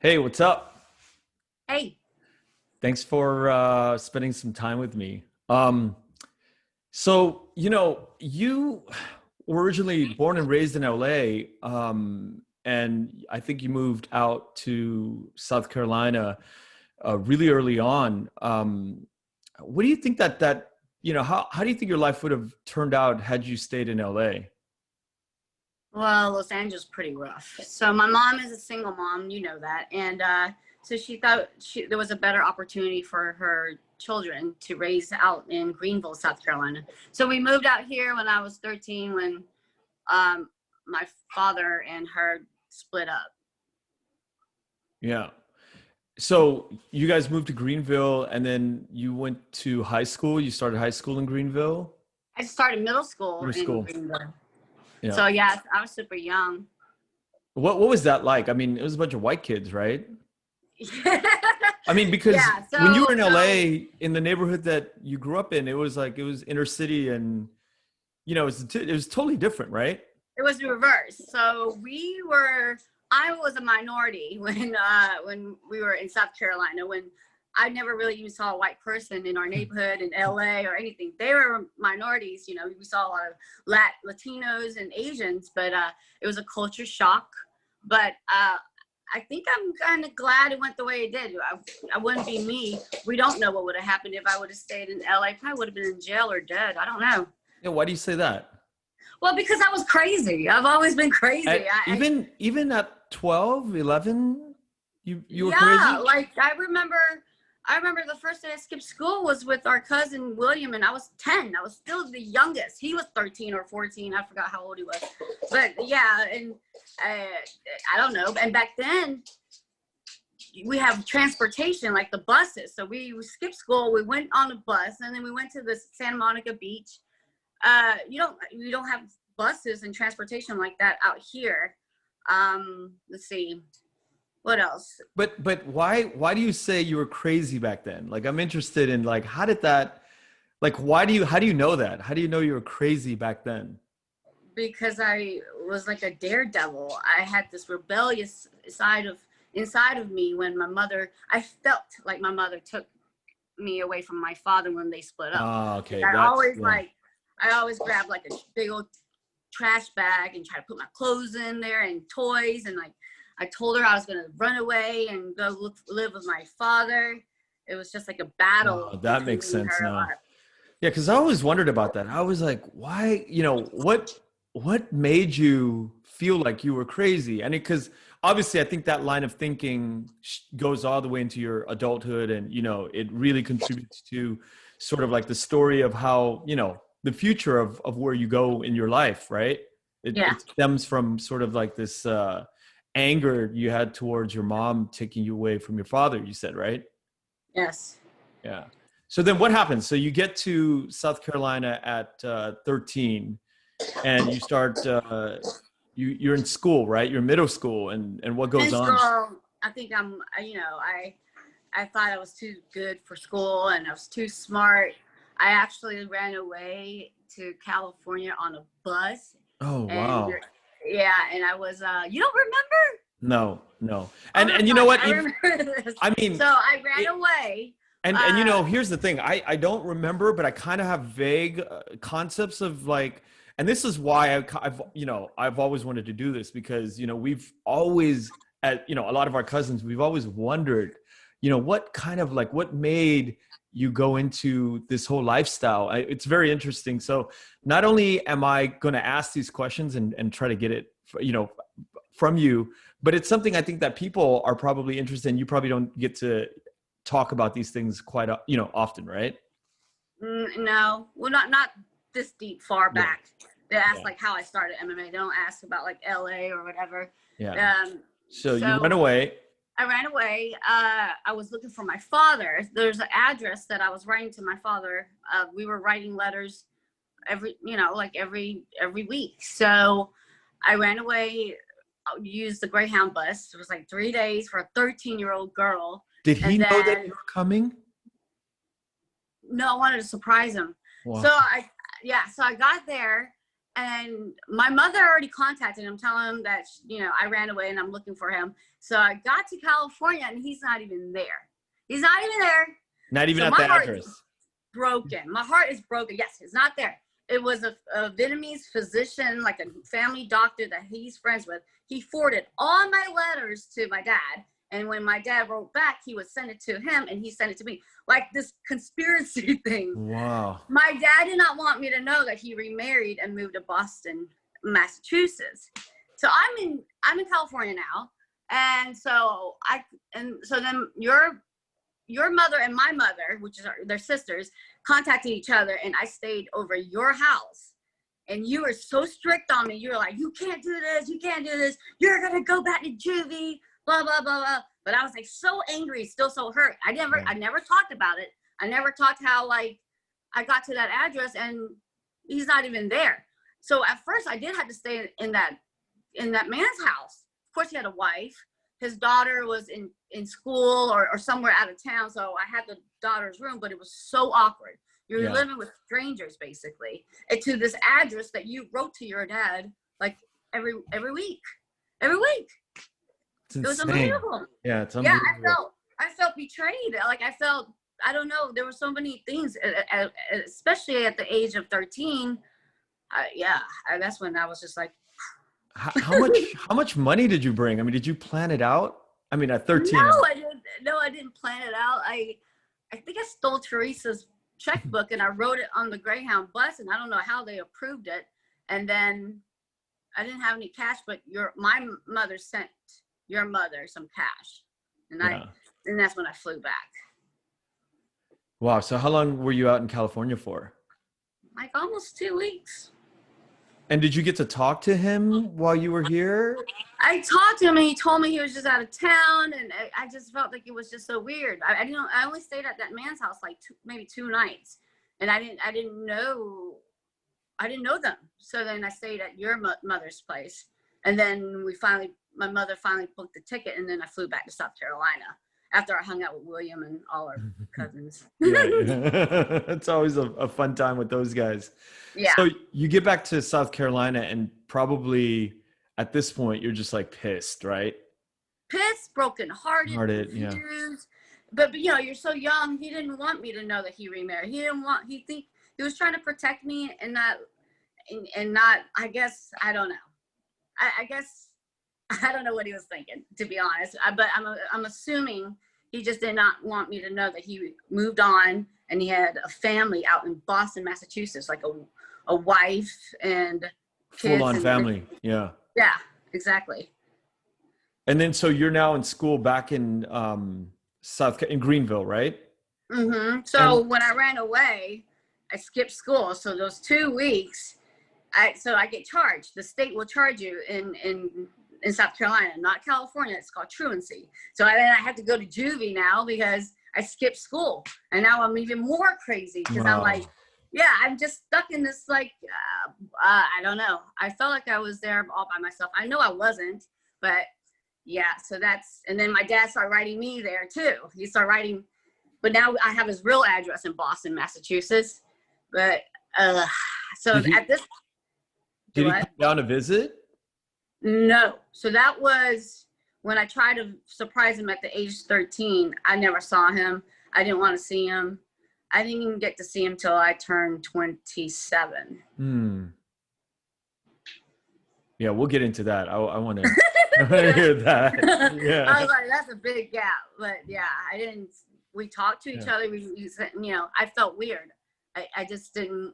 Hey, what's up? Hey, Thanks for spending some time with me. You were originally born and raised in LA, and I think you moved out to South Carolina really early on. What do you think how do you think your life would have turned out had you stayed in LA? well, Los Angeles is pretty rough. So my mom is a single mom, you know that, and so she thought there was a better opportunity for her children to raise out in Greenville, South Carolina. So we moved out here when I was 13, when um, my father and her split up. Yeah. So you guys moved to Greenville and then you went to high school. You started high school in Greenville? I started middle school Middle in school. Greenville. Yeah. So yeah, I was super young. What was that like? I mean, it was a bunch of white kids, right? I mean, because Yeah. when you So were in so LA in the neighborhood that you grew up in, it was inner city and it was totally different, right? it was reversed. I was a minority when we were in South Carolina, when I never really even saw a white person in our neighborhood in LA or anything. They were minorities, we saw a lot of Latinos and Asians, but it was a culture shock. But I think I'm kind of glad it went the way it did. I wouldn't be me. We don't know what would have happened if I would have stayed in LA. Probably would have been in jail or dead. I don't know. Yeah, why do you say that? Well, because I was crazy. I've always been crazy. Even at 12, 11, you were Yeah, crazy? like I remember the first day I skipped school was with our cousin William, and I was 10. I was still the youngest. He was 13 or 14. I forgot how old he was. But yeah, and I don't know. And back then we have transportation like the buses. So we skipped school, we went on a bus, and then we went to the Santa Monica beach. You don't have buses and transportation like that out here. Let's see. What else? But why do you say you were crazy back then? Like I'm interested in like how did that like how do you know that? How do you know you were crazy back then? Because I was like a daredevil. I had this rebellious side of inside of me when I felt like my mother took me away from my father when they split up. Ah, Like okay. That's yeah. I always grab like a big old trash bag and try to put my clothes in there and toys, and like I told her I was gonna run away and go live with my father. It was just like a battle Oh, that between makes me and sense her a now. lot. Yeah, because I always wondered about that. I was like, why, what made you feel like you were crazy? And because obviously I think that line of thinking goes all the way into your adulthood and, it really contributes to sort of like the story of how, the future of where you go in your life, right? Yeah. It stems from sort of like this anger you had towards your mom taking you away from your father, you said, right? Yes. Yeah. So then what happens? So you get to South Carolina at 13 and you start, you're in school, right? You're in middle school and what In goes on? school, I think I thought I was too good for school and I was too smart. I actually ran away to California on a bus, Oh, and wow. yeah, and I was you don't remember? No, no. Oh And my you know gosh, what? I remember this. I mean, So I ran it, away. and Uh, here's the thing. I don't remember, but I kind of have vague concepts of like, and this is why I've always wanted to do this because, we've always, a lot of our cousins, we've always wondered, what kind of like, what made you go into this whole lifestyle? It's very interesting. So not only am I going to ask these questions and try to get it, from you, but it's something I think that people are probably interested in. You probably don't get to talk about these things quite, often, right? no, well, not this deep far Yeah. back. They ask Yeah. like how I started MMA. They don't ask about like LA or whatever. Yeah. Um, So you run so away. I ran away. I was looking for my father. There's an address that I was writing to my father. We were writing letters every week. So I ran away, used the Greyhound bus. It was like 3 days for a 13-year-old girl. Did And he know that you then, were coming? no, I wanted to surprise him. So Wow. I got there, and my mother already contacted him, telling him that, you know, I ran away and I'm looking for him. So I got to California and he's not even there. He's not even there. Not even So at my the heart address. is broken. My heart is broken. Yes, it's not there. It was a Vietnamese physician, like a family doctor that he's friends with. He forwarded all my letters to my dad. And when my dad wrote back, he would send it to him and he sent it to me. Like this conspiracy thing. Wow. My dad did not want me to know that he remarried and moved to Boston, Massachusetts. So I'm in California now. And so then your mother and my mother, which is their sisters, contacted each other, and I stayed over your house. And you were so strict on me. You were like, you can't do this. You can't do this. You're going to go back to juvie, blah, blah, blah, blah. But I was like so angry, still so hurt. I never talked about it. I never talked how like I got to that address and he's not even there. So at first I did have to stay in that man's house. Of course he had a wife. His daughter was in school or somewhere out of town. So I had the daughter's room, but it was so awkward. You're living with strangers basically, and to this address that you wrote to your dad like every week. It's insane. It was unbelievable. Yeah, it's unbelievable. Yeah, I felt betrayed. Like I don't know. There were so many things, especially at the age of 13. That's when I was just like, how much money did you bring? I mean, did you plan it out? I mean, at 13. No, I didn't plan it out. I think I stole Teresa's checkbook and I wrote it on the Greyhound bus, and I don't know how they approved it. And then I didn't have any cash, but my mother sent your mother some cash, and that's when I flew back. Wow. So how long were you out in California for? Like almost 2 weeks. And did you get to talk to him while you were here? I talked to him and he told me he was just out of town, and I just felt like it was just so weird. I only stayed at that man's house like maybe 2 nights, and I didn't know them. So then I stayed at your mother's place, and then my mother finally booked the ticket, and then I flew back to South Carolina after I hung out with William and all our cousins. Yeah. It's always a fun time with those guys. Yeah. So you get back to South Carolina and probably at this point you're just like pissed, right? Pissed, brokenhearted, Hearted, confused. yeah. But you know, you're so young. He didn't want me to know that he remarried. He was trying to protect me and not. I guess I don't know. I guess I don't know what he was thinking, to be honest. But I'm assuming he just did not want me to know that he moved on and he had a family out in Boston, Massachusetts, like a wife and kids. Full-on family. Yeah. Yeah, exactly. And then so you're now in school back in in Greenville, right? Mm-hmm. So when I ran away, I skipped school. So those 2 weeks, I get charged. The state will charge you in South Carolina, not California. It's called truancy. So I have to go to juvie now because I skipped school, and now I'm even more crazy because I'm like, yeah, I'm just stuck in this like, I don't know. I felt like I was there all by myself. I know I wasn't, but yeah. So and then my dad started writing me there too. He started writing, but now I have his real address in Boston, Massachusetts. But so did he come down to visit? No. So that was when I tried to surprise him at the age of 13. I never saw him. I didn't want to see him. I didn't even get to see him till I turned 27. Yeah, we'll get into that. I want to hear that. Yeah. I was like, that's a big gap. But yeah, we talked to each other. We, you know, I felt weird. I just didn't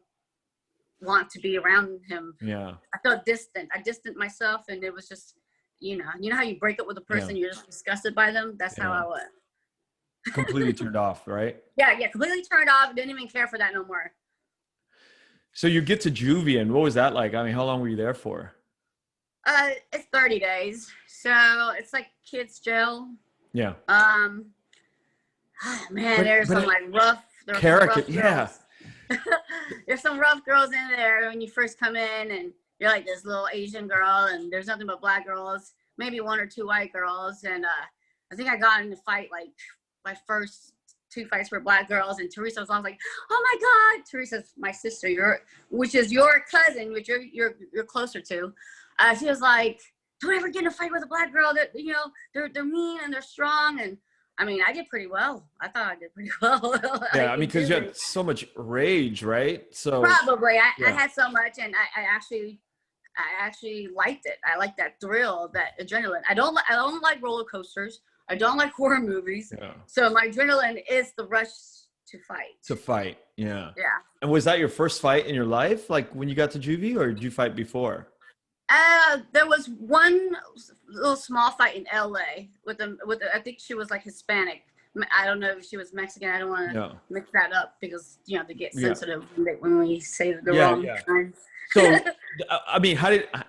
want to be around him. Yeah. I felt distant. I distanced myself, and it was just, you know how you break up with a person, you're just disgusted by them. That's how I was. Completely turned off, right? Yeah, completely turned off. Didn't even care for that no more. So you get to juvie, and what was that like? I mean, how long were you there for? It's 30 days. So it's like kids jail. Yeah. Man, there's some like rough character. Yeah. There's some rough girls in there when you first come in, and you're like this little Asian girl, and there's nothing but black girls, maybe 1 or 2 white girls. And I think I got in a fight like my first two fights for black girls, and Teresa was always like, "Oh my God!" Teresa's my sister, which is your cousin, which you're closer to. She was like, "Don't ever get in a fight with a black girl. That they're mean and they're strong." And I mean, I did pretty well. I thought I did pretty well. Yeah, I mean, because you had so much rage, right? So probably I had so much, and I actually liked it. I like that thrill, that adrenaline. I don't like roller coasters. I don't like horror movies. Yeah. So my adrenaline is the rush to fight. To fight, yeah. Yeah. And was that your first fight in your life, like when you got to juvie, or did you fight before? There was one little small fight in LA with I think she was like Hispanic. I don't know if she was Mexican. I don't want to mix that up because they get sensitive when we say the wrong time. So, I mean,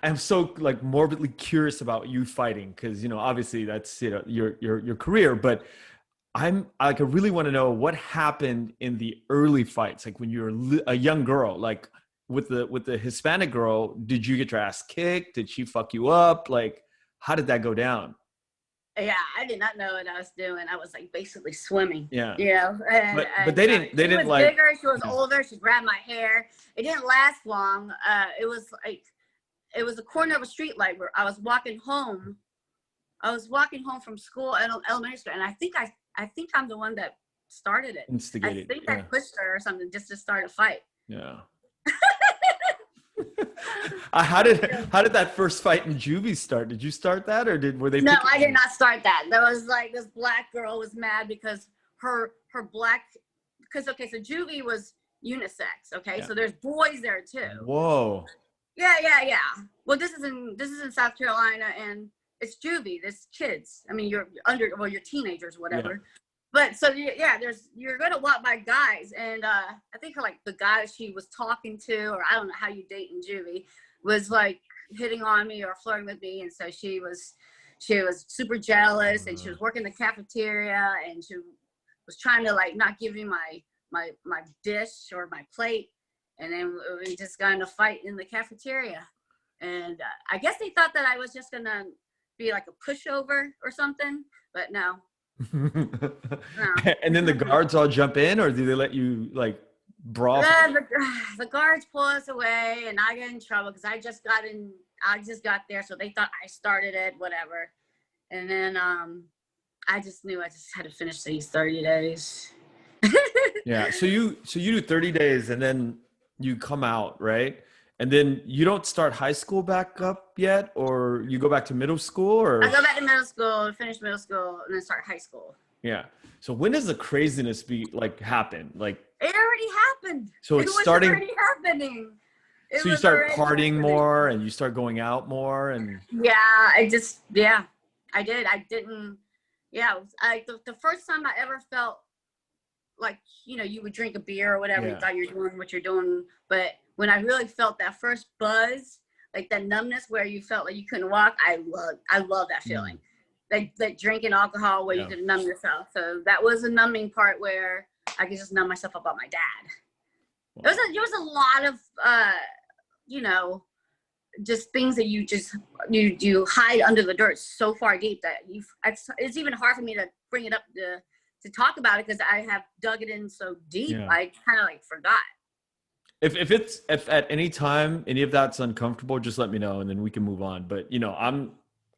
I'm so like morbidly curious about you fighting, because obviously that's your career, but I really want to know what happened in the early fights, like when you were a young girl, like with the Hispanic girl. Did you get your ass kicked? Did she fuck you up? Like, how did that go down? Yeah, I did not know what I was doing. I was like basically swimming. Yeah. But they didn't she was like bigger, she was older, she grabbed my hair. It didn't last long. It was a corner of a street light where I was walking home. From school at elementary school, and I think I'm the one that started it. Instigated. I think I pushed her or something just to start a fight. Yeah. How did that first fight in juvie start? Did you start that, or were they? No, I did not start that. There was like this black girl was mad because her black, so juvie was unisex. Okay, so there's boys there too. Whoa. Yeah. Well, this is in South Carolina, and it's juvie. There's kids. I mean, you're teenagers, whatever. Yeah. But so you're gonna walk by guys, and I think like the guy she was talking to, or I don't know how you date in juvie, was like hitting on me or flirting with me, and so she was super jealous, and she was working the cafeteria, and she was trying to like not give me my dish or my plate, and then we just got in a fight in the cafeteria, and I guess they thought that I was just gonna be like a pushover or something, but no. And then the guards all jump in, or do they let you like brawl? The guards pull us away, and I get in trouble because I just got there, so they thought I started it, whatever. And then I just knew I just had to finish these 30 days. Yeah, so you do 30 days, and then you come out, right? And then you don't start high school back up yet, or you go back to middle school, or? I go back to middle school, finish middle school, and then start high school. Yeah. So when does the craziness happen? Like, it already happened. So it's starting. Already happening. So you start partying more, and you start going out more, and. Yeah, I did. I didn't. Yeah, the first time I ever felt like you would drink a beer or whatever, you thought you're doing what you're doing, but when I really felt that first buzz, like that numbness where you felt like you couldn't walk, I love that feeling. Like drinking alcohol where you could numb yourself. So that was a numbing part where I could just numb myself about my dad. Wow. There was a lot of just things that you hide under the dirt so far deep that it's even hard for me to bring it up to talk about it because I have dug it in so deep. I kind of like forgot. If at any time any of that's uncomfortable, just let me know, and then we can move on. But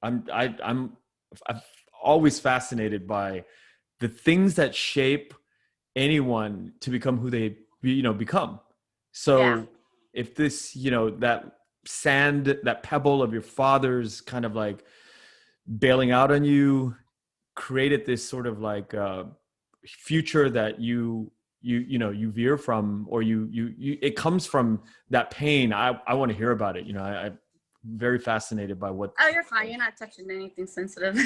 I'm always fascinated by the things that shape anyone to become who they become. So if this that sand, that pebble of your father's kind of like bailing out on you created this sort of like future that you veer from, or it comes from that pain. I want to hear about it. I'm very fascinated by what. Oh, you're fine. You're not touching anything sensitive.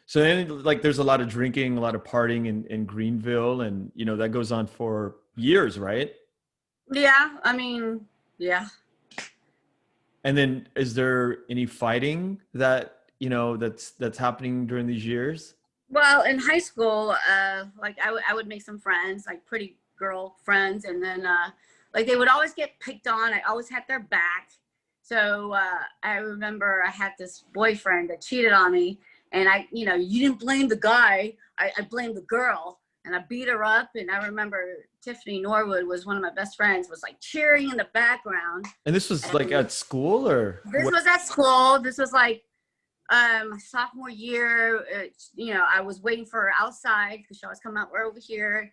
So then, like, there's a lot of drinking, a lot of partying in Greenville, and that goes on for years, right? Yeah, I mean, yeah. And then, is there any fighting that that's happening during these years? Well, in high school, like I would make some friends, like pretty girl friends, and then like they would always get picked on. I always had their back. So I remember I had this boyfriend that cheated on me, And you didn't blame the guy. I blamed the girl, and I beat her up. And I remember Tiffany Norwood was one of my best friends, was like cheering in the background. And this was like at school, or this was at school. This was like my sophomore year. I was waiting for her outside because she always come out over here,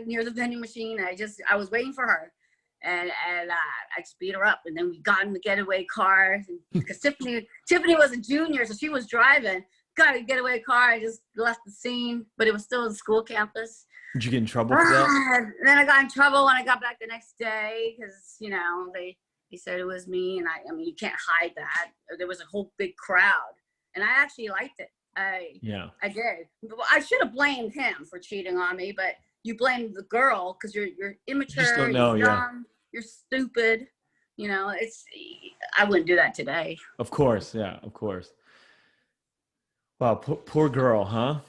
near the vending machine. I was waiting for her, and I just beat her up. And then we got in the getaway car because Tiffany was a junior, so she was driving. Got a getaway car. I just left the scene, but it was still in school campus. Did you get in trouble for that? Then I got in trouble when I got back the next day because they said it was me, and I mean you can't hide that. There was a whole big crowd, and I actually liked it. I did. I should have blamed him for cheating on me, but you blame the girl because you're immature, you just don't know, you're dumb, you're stupid. I wouldn't do that today. Of course, yeah, of course. Wow, poor girl, huh?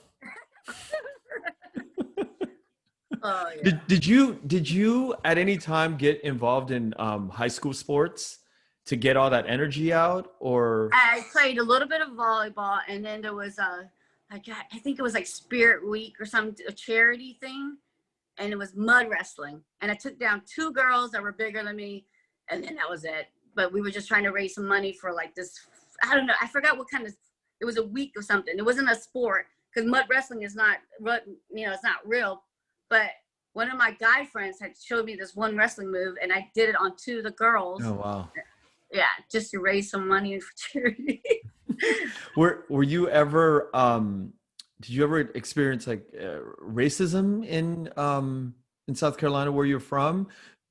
Oh, yeah. Did you at any time get involved in high school sports to get all that energy out, or? I played a little bit of volleyball, and then there was I think it was like Spirit Week or a charity thing, and it was mud wrestling, and I took down 2 girls that were bigger than me, and then that was it. But we were just trying to raise some money for like this. I don't know. I forgot what kind of. It was a week or something. It wasn't a sport because mud wrestling is not, it's not real. But one of my guy friends had showed me this one wrestling move, and I did it on 2 of the girls. Oh, wow. Yeah, just to raise some money for charity. Were you ever, did you ever experience like racism in South Carolina where you're from?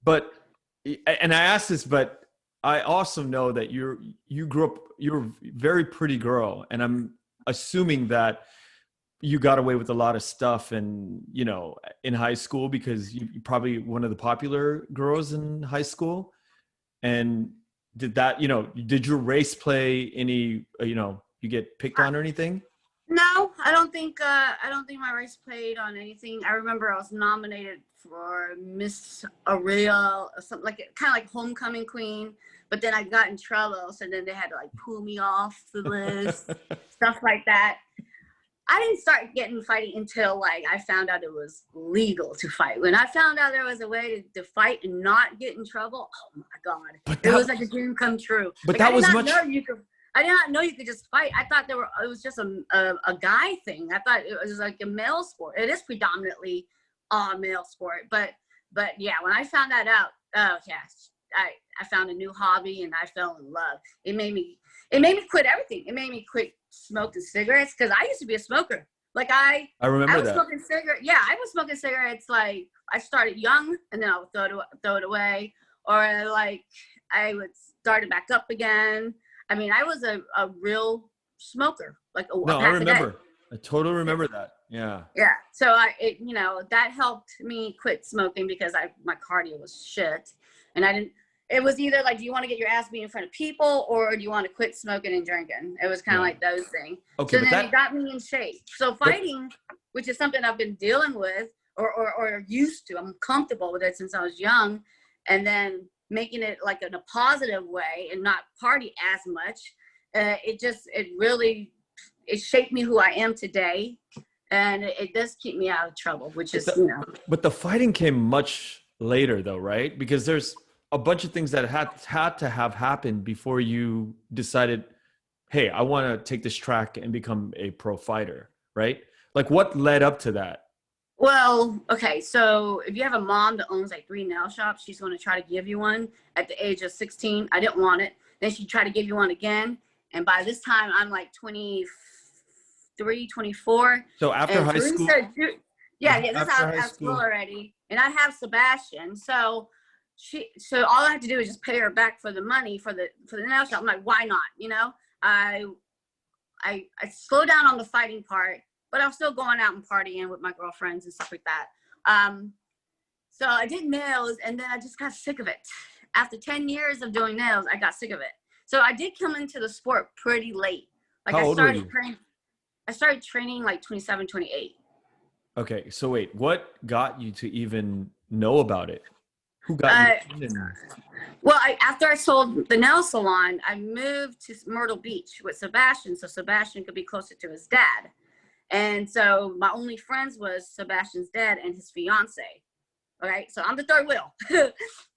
And I asked this, but I also know that you grew up, you're a very pretty girl, and I'm assuming that you got away with a lot of stuff and in high school because you're probably one of the popular girls in high school. And did your race play any, you get picked on or anything? No, I don't think my race played on anything. I remember I was nominated for Miss Ariel or something kind of like homecoming queen, but then I got in trouble, so then they had to like pull me off the list, stuff like that. I didn't start getting fighting until like I found out it was legal to fight. When I found out there was a way to fight and not get in trouble, oh my God, it was like a dream come true. But that was much. I did not know you could just fight. I thought it was just a guy thing. I thought it was like a male sport. It is predominantly a male sport, but yeah, when I found that out, oh yes, I found a new hobby and I fell in love. It made me quit everything. It made me quit smoking cigarettes because I used to be a smoker. Like I remember I was that. smoking cigarettes. Yeah, I was smoking cigarettes. Like I started young and then I would throw it away, or like I would start it back up again. I mean, I was a real smoker. I remember. I totally remember that. Yeah. Yeah. So that helped me quit smoking because my cardio was shit, and I didn't. It was either like, do you want to get your ass beat in front of people, or do you want to quit smoking and drinking? It was kind of like those things. Okay, so then it got me in shape. So fighting, which is something I've been dealing with or used to, I'm comfortable with it since I was young, and then making it like in a positive way and not party as much. It shaped me who I am today, and it does keep me out of trouble, which is, But the fighting came much later though, right? Because there's a bunch of things that had to have happened before you decided, hey, I want to take this track and become a pro fighter, right? Like what led up to that? Well, okay, so if you have a mom that owns like 3 nail shops, she's going to try to give you one at the age of 16. I didn't want it. Then she'd try to give you one again. And by this time, I'm like 23, 24. So after high school? This is out of school already. And I have Sebastian. So all I had to do is just pay her back for the money for the nail shop. I'm like, why not? I slowed down on the fighting part, but I was still going out and partying with my girlfriends and stuff like that. So I did nails, and then I just got sick of it. After 10 years of doing nails, I got sick of it. So I did come into the sport pretty late. Like How old were you? I started training like 27, 28. Okay, so wait, what got you to even know about it? Who got Uh, you in? well, after I sold the nail salon, I moved to Myrtle Beach with Sebastian, so Sebastian could be closer to his dad. And so my only friends was Sebastian's dad and his fiance. Okay, so I'm the third wheel.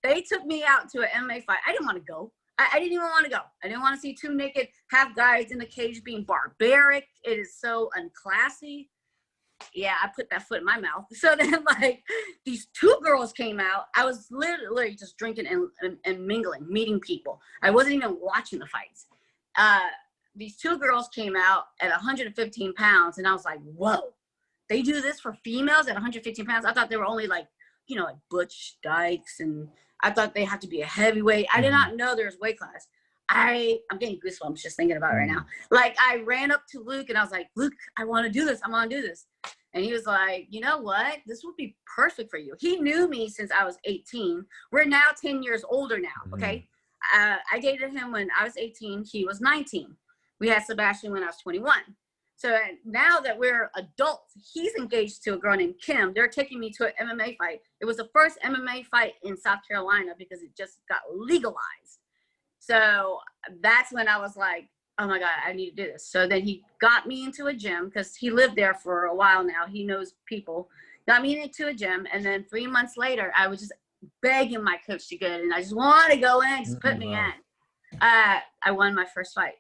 They took me out to an MMA fight. I didn't want to go. I didn't even want to go. I didn't want to see two naked half guys in the cage being barbaric. It is so unclassy. Yeah, I put that foot in my mouth. So then, like, these two girls came out. I was literally just drinking and mingling, meeting people. I wasn't even watching the fights. These two girls came out at 115 pounds, and I was like, whoa, they do this for females at 115 pounds? I thought they were only like, you know, like Butch Dykes, and I thought they had to be a heavyweight. I did not know there was weight class. I'm getting goosebumps just thinking about it right now. Like, I ran up to Luke, and I was like, Luke, I want to do this. I want to do this. And he was like, you know what? This would be perfect for you. He knew me since I was 18. We're now 10 years older now, okay? I dated him when I was 18. He was 19. We had Sebastian when I was 21. So now that we're adults, he's engaged to a girl named Kim. They're taking me to an MMA fight. It was the first MMA fight in South Carolina because it just got legalized. So that's when I was like, oh my God, I need to do this. So then he got me into a gym because he lived there for a while now. He knows people. Got me into a gym. And then 3 months later, I was just begging my coach to get it. And I just want to go in, just put me in. I won my first fight.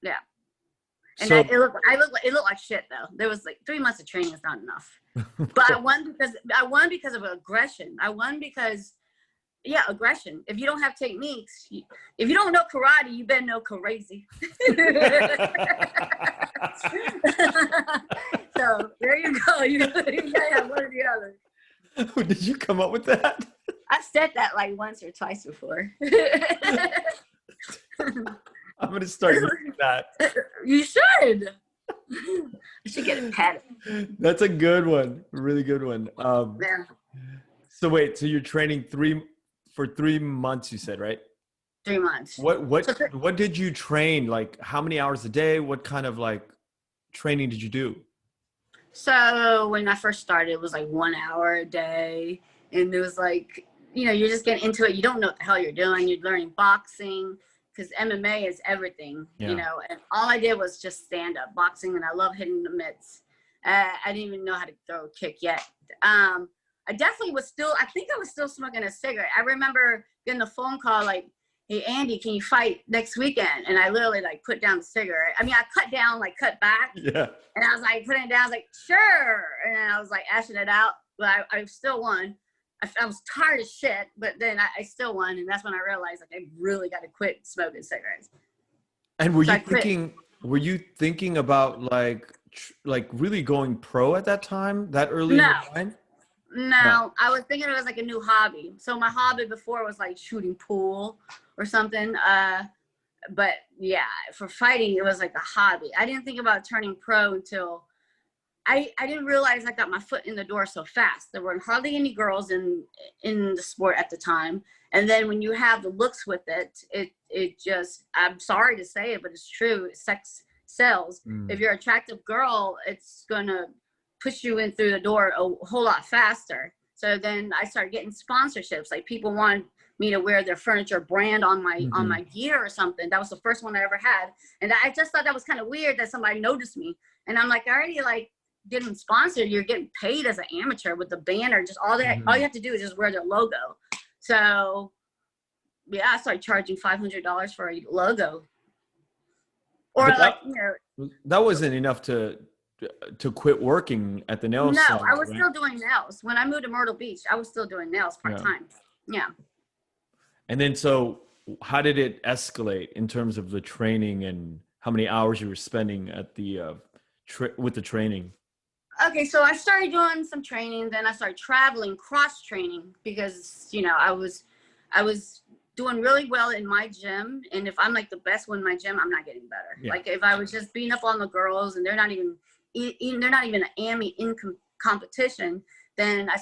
Yeah. And So, it looked like shit though. There was like 3 months of training is not enough. But I won because of aggression. I won because aggression. If you don't have techniques, if you don't know karate, you better know crazy. So there you go. You gotta have one or the other. did you come up with that? I said that like once or twice before. I'm gonna start using that. You should. I should get it patented. That's a good one. A really good one. Yeah. So wait, so you're training for 3 months, you said, right? 3 months. What did you train? Like, how many hours a day? What kind of like training did you do? So when I first started, it was like 1 hour a day. And it was like, you know, you're just getting into it. You don't know what the hell you're doing. You're learning boxing because MMA is everything, you know. And all I did was just stand up boxing, and I love hitting the mitts. I didn't even know how to throw a kick yet. I definitely was still, I think I was still smoking a cigarette. I remember getting a phone call like, hey, Andy, can you fight next weekend? And I literally like put down the cigarette. I mean, I cut back. Yeah. And I was like, putting it down. I was like, sure. And I was like ashing it out, but I still won. I was tired of shit, but then I still won. And that's when I realized like I really got to quit smoking cigarettes. And were you thinking about like really going pro at that time, that early in your mind? No, I was thinking it was like a new hobby. So my hobby before was like shooting pool or something. But yeah, for fighting, it was like a hobby. I didn't think about turning pro until I didn't realize I got my foot in the door so fast. There were hardly any girls in the sport at the time. And then when you have the looks with it just, I'm sorry to say it, but it's true. Sex sells. If you're an attractive girl, it's going to push you in through the door a whole lot faster. So then I started getting sponsorships. Like people wanted me to wear their furniture brand on my gear or something. That was the first one I ever had. And I just thought that was kind of weird that somebody noticed me. And I'm like, I already like getting sponsored. You're getting paid as an amateur with the banner, just all that. All you have to do is just wear their logo. So yeah, I started charging $500 for a logo. Or like, you know, that wasn't enough to quit working at the nail salon. No, I was still doing nails. When I moved to Myrtle Beach, I was still doing nails part-time. Yeah. And then, so how did it escalate in terms of the training and how many hours you were spending at the with the training? Okay, so I started doing some training. Then I started traveling, cross training, because you know I was doing really well in my gym. And if I'm like the best one in my gym, I'm not getting better. Yeah. Like if I was just beating up on the girls and they're not even an AMI in competition, then I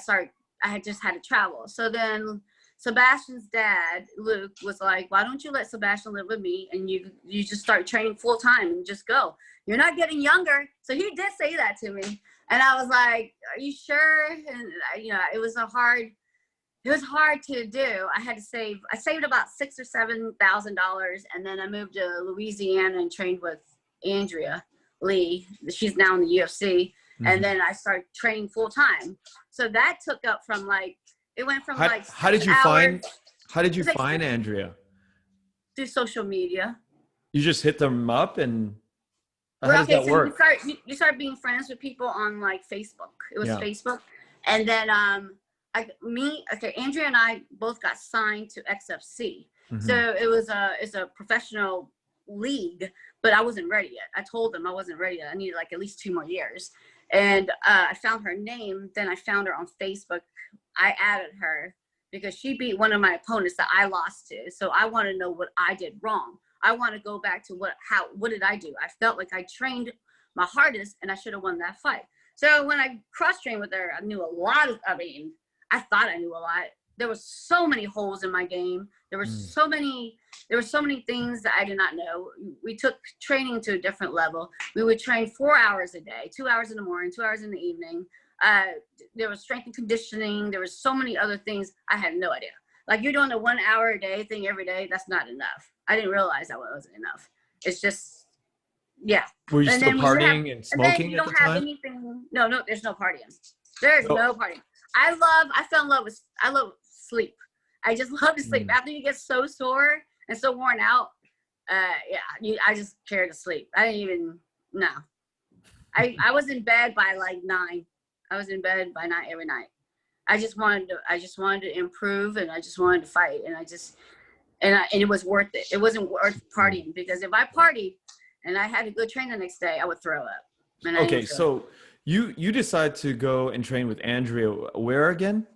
had just had to travel. So then Sebastian's dad, Luke, was like, why don't you let Sebastian live with me and you just start training full time and just go. You're not getting younger. So he did say that to me. And I was like, are you sure? And you know, it was a hard It was hard to do. I had to save. I saved about $6,000 or $7,000, and then I moved to Louisiana and trained with Andrea Lee. She's now in the UFC, and then I started training full time. So that took up from like it went from like 6 how did you hours. find Andrea? Through social media. You just hit them up, and how Well, does okay, that so work? you start being friends with people on like Facebook. It was Yeah. Facebook, and then Andrea and I both got signed to XFC. So it's a professional league, but I wasn't ready yet. I told them I wasn't ready yet. I needed like at least 2 more years. And I found her name. Then I found her on Facebook. I added her because she beat one of my opponents that I lost to. So I want to know what I did wrong. I want to go back to what did I do? I felt like I trained my hardest and I should have won that fight. So when I cross-trained with her, I knew a lot I thought I knew a lot. There was so many holes in my game. There were so many things that I did not know. We took training to a different level. We would train 4 hours a day, 2 hours in the morning, 2 hours in the evening. There was strength and conditioning. There was so many other things. I had no idea. Like you're doing a 1 hour a day thing every day. That's not enough. I didn't realize that wasn't enough. It's just, yeah. Were you still partying and smoking at the time? Anything. No, there's no partying. There's no partying. I fell in love with, I love sleep. I just love to sleep. After you get so sore and so worn out, I just care to sleep. I didn't even, no. I was in bed by like 9. I was in bed by 9 every night. I just wanted to improve, and I just wanted to fight, and and it was worth it. It wasn't worth partying, because if I partied and I had a good train the next day, I would throw up. Okay, so you decide to go and train with Andrea where again?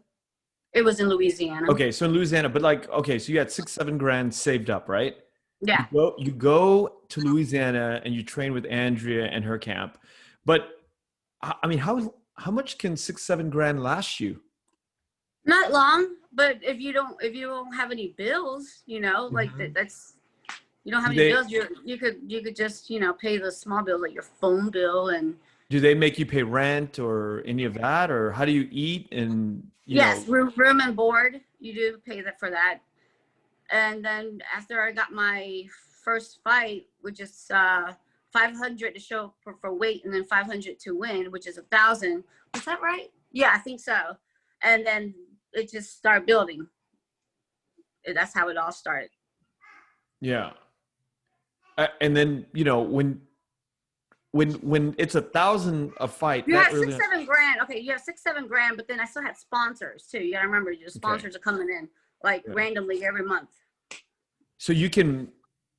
It was in Louisiana. Okay, so in Louisiana, but like, okay, so you had 6-7 grand saved up, right? Yeah. You go to Louisiana and you train with Andrea and her camp. But I mean, how much can 6-7 grand last you? Not long, but if you don't have any bills, like that's, you don't have any bills, you could just, pay the small bills, like your phone bill. And do they make you pay rent or any of that, or how do you eat? And yes, room and board, you do pay for that. And then after I got my first fight, which is 500 to show for weight, and then 500 to win, which is 1,000. Was that right? Yeah, I think so. And then it just started building. That's how it all started. Yeah. And then, when it's 1,000 a fight, you have 6-7 grand. Okay, you have 6-7 grand, but then I still had sponsors too. You gotta remember, your sponsors are coming in randomly every month. So you can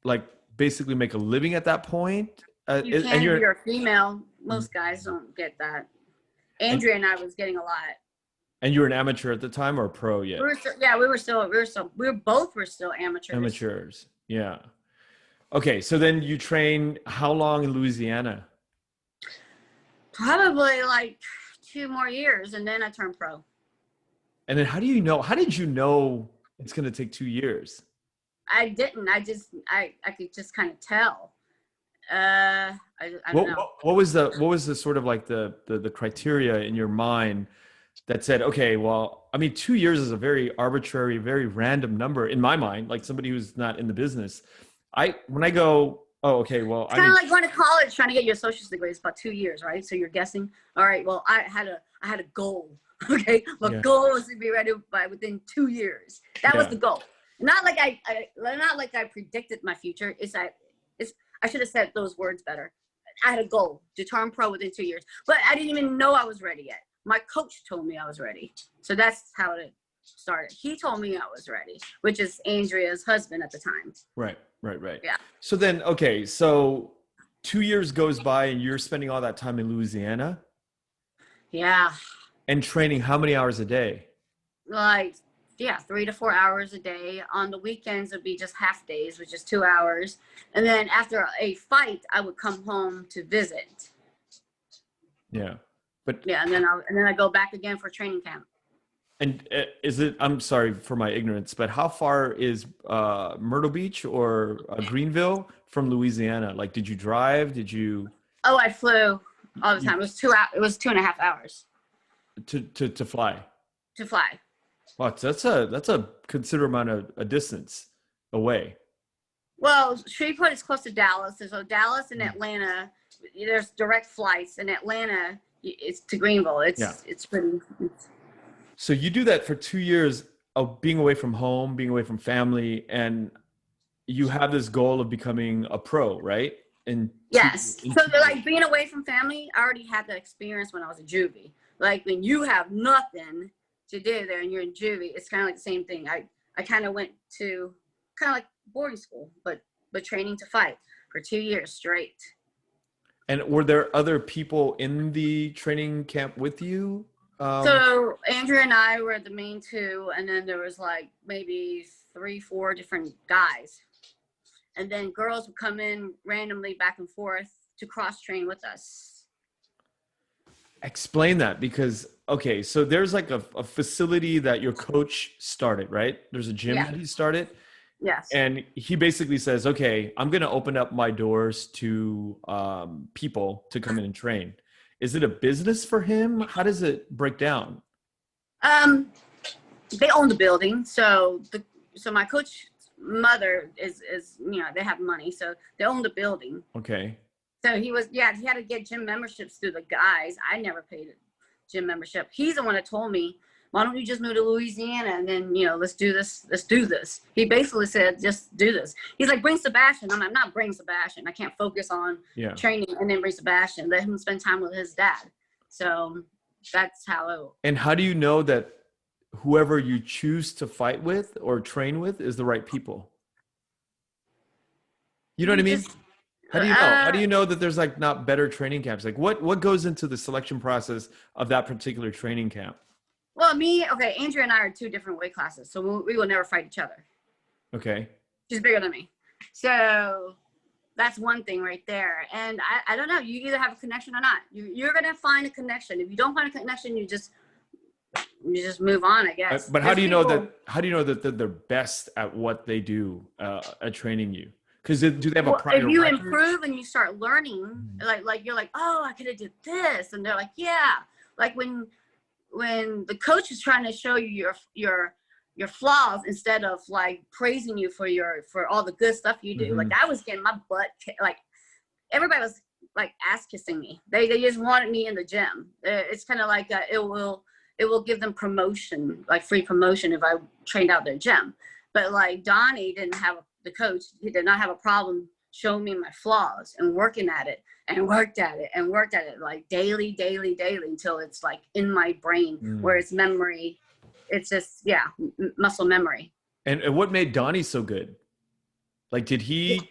like basically make a living at that point. You can if you're a female. Most guys don't get that. Andrea and I was getting a lot. And you were an amateur at the time, or a pro yet? We were still amateurs. Amateurs, yeah. Okay, so then you train how long in Louisiana? Probably like 2 more years, and then I turned pro. And then how did you know it's going to take 2 years? I didn't. I could just kind of tell. I don't know. What was the sort of like the criteria in your mind that said, okay, well, I mean, 2 years is a very arbitrary, very random number in my mind, like somebody who's not in the business. When I go, oh, okay, well, it's kind of like going to college, trying to get your associate's degree. It's about 2 years, right? So you're guessing. All right, well, I had a goal. Okay, my goal was to be ready within 2 years. That was the goal. Not like I predicted my future. I should have said those words better. I had a goal to turn pro within 2 years, but I didn't even know I was ready yet. My coach told me I was ready. So that's how it started. He told me I was ready, which is Andrea's husband at the time. Right. Yeah. So then, okay, so 2 years goes by and you're spending all that time in Louisiana? Yeah. And training how many hours a day? Like, 3 to 4 hours a day. On the weekends, it'd be just half days, which is 2 hours. And then after a fight, I would come home to visit. Yeah. And then I go back again for training camp. And I'm sorry for my ignorance, but how far is Myrtle Beach or Greenville from Louisiana? Like, did you drive? Did you? Oh, I flew all the time. It was 2.5 hours. To fly? To fly. Wow, that's a considerable amount of a distance away. Well, Shreveport is close to Dallas. So Dallas and Atlanta, there's direct flights. In Atlanta, it's to Greenville. Yeah. It's pretty. So you do that for 2 years of being away from home, being away from family, and you have this goal of becoming a pro, right? In two, Yes. in So 2 years. like being away from family, I already had that experience when I was a juvie. Like when you have nothing to do there and you're in juvie, it's kind of like the same thing. I kind of went to kind of like boarding school, but training to fight for 2 years straight. And were there other people in the training camp with you? So Andrew and I were the main two, and then there was like maybe 3, 4 different guys. And then girls would come in randomly back and forth to cross train with us. Explain that because, okay, so there's like a facility that your coach started, right? There's a gym Yeah. that he started. Yes. And he basically says, okay, I'm going to open up my doors to people to come in and train. Is it a business for him? How does it break down? They own the building. So my coach's mother is they have money. So they own the building. Okay. So he had to get gym memberships through the guys. I never paid a gym membership. He's the one that told me, why don't you just move to Louisiana and then, let's do this. Let's do this. He basically said, just do this. He's like, bring Sebastian. I'm not bring Sebastian. I can't focus on training and then bring Sebastian. Let him spend time with his dad. So that's how. And how do you know that whoever you choose to fight with or train with is the right people? You know what I mean? How do you know? How do you know that there's like not better training camps? Like what goes into the selection process of that particular training camp? Well, Andrew and I are 2 different weight classes, so we will never fight each other. Okay. She's bigger than me. So that's one thing right there. And I don't know, you either have a connection or not. You're going to find a connection. If you don't find a connection, you just move on, I guess. But how do you know that they're the best at what they do at training you? Because do they have a prior if you record? improve and you start learning, like you're like, oh, I could have did this. And they're like, yeah. Like when the coach is trying to show you your flaws instead of like praising you for all the good stuff you do. Like I was getting my butt like everybody was like ass kissing me. They just wanted me in the gym. It's kind of like it will give them promotion, like free promotion if I trained out their gym. But like Donnie the coach, he did not have a problem showing me my flaws and working at it and worked at it like daily until it's like in my brain where it's memory. It's just, muscle memory. And what made Donnie so good? Like,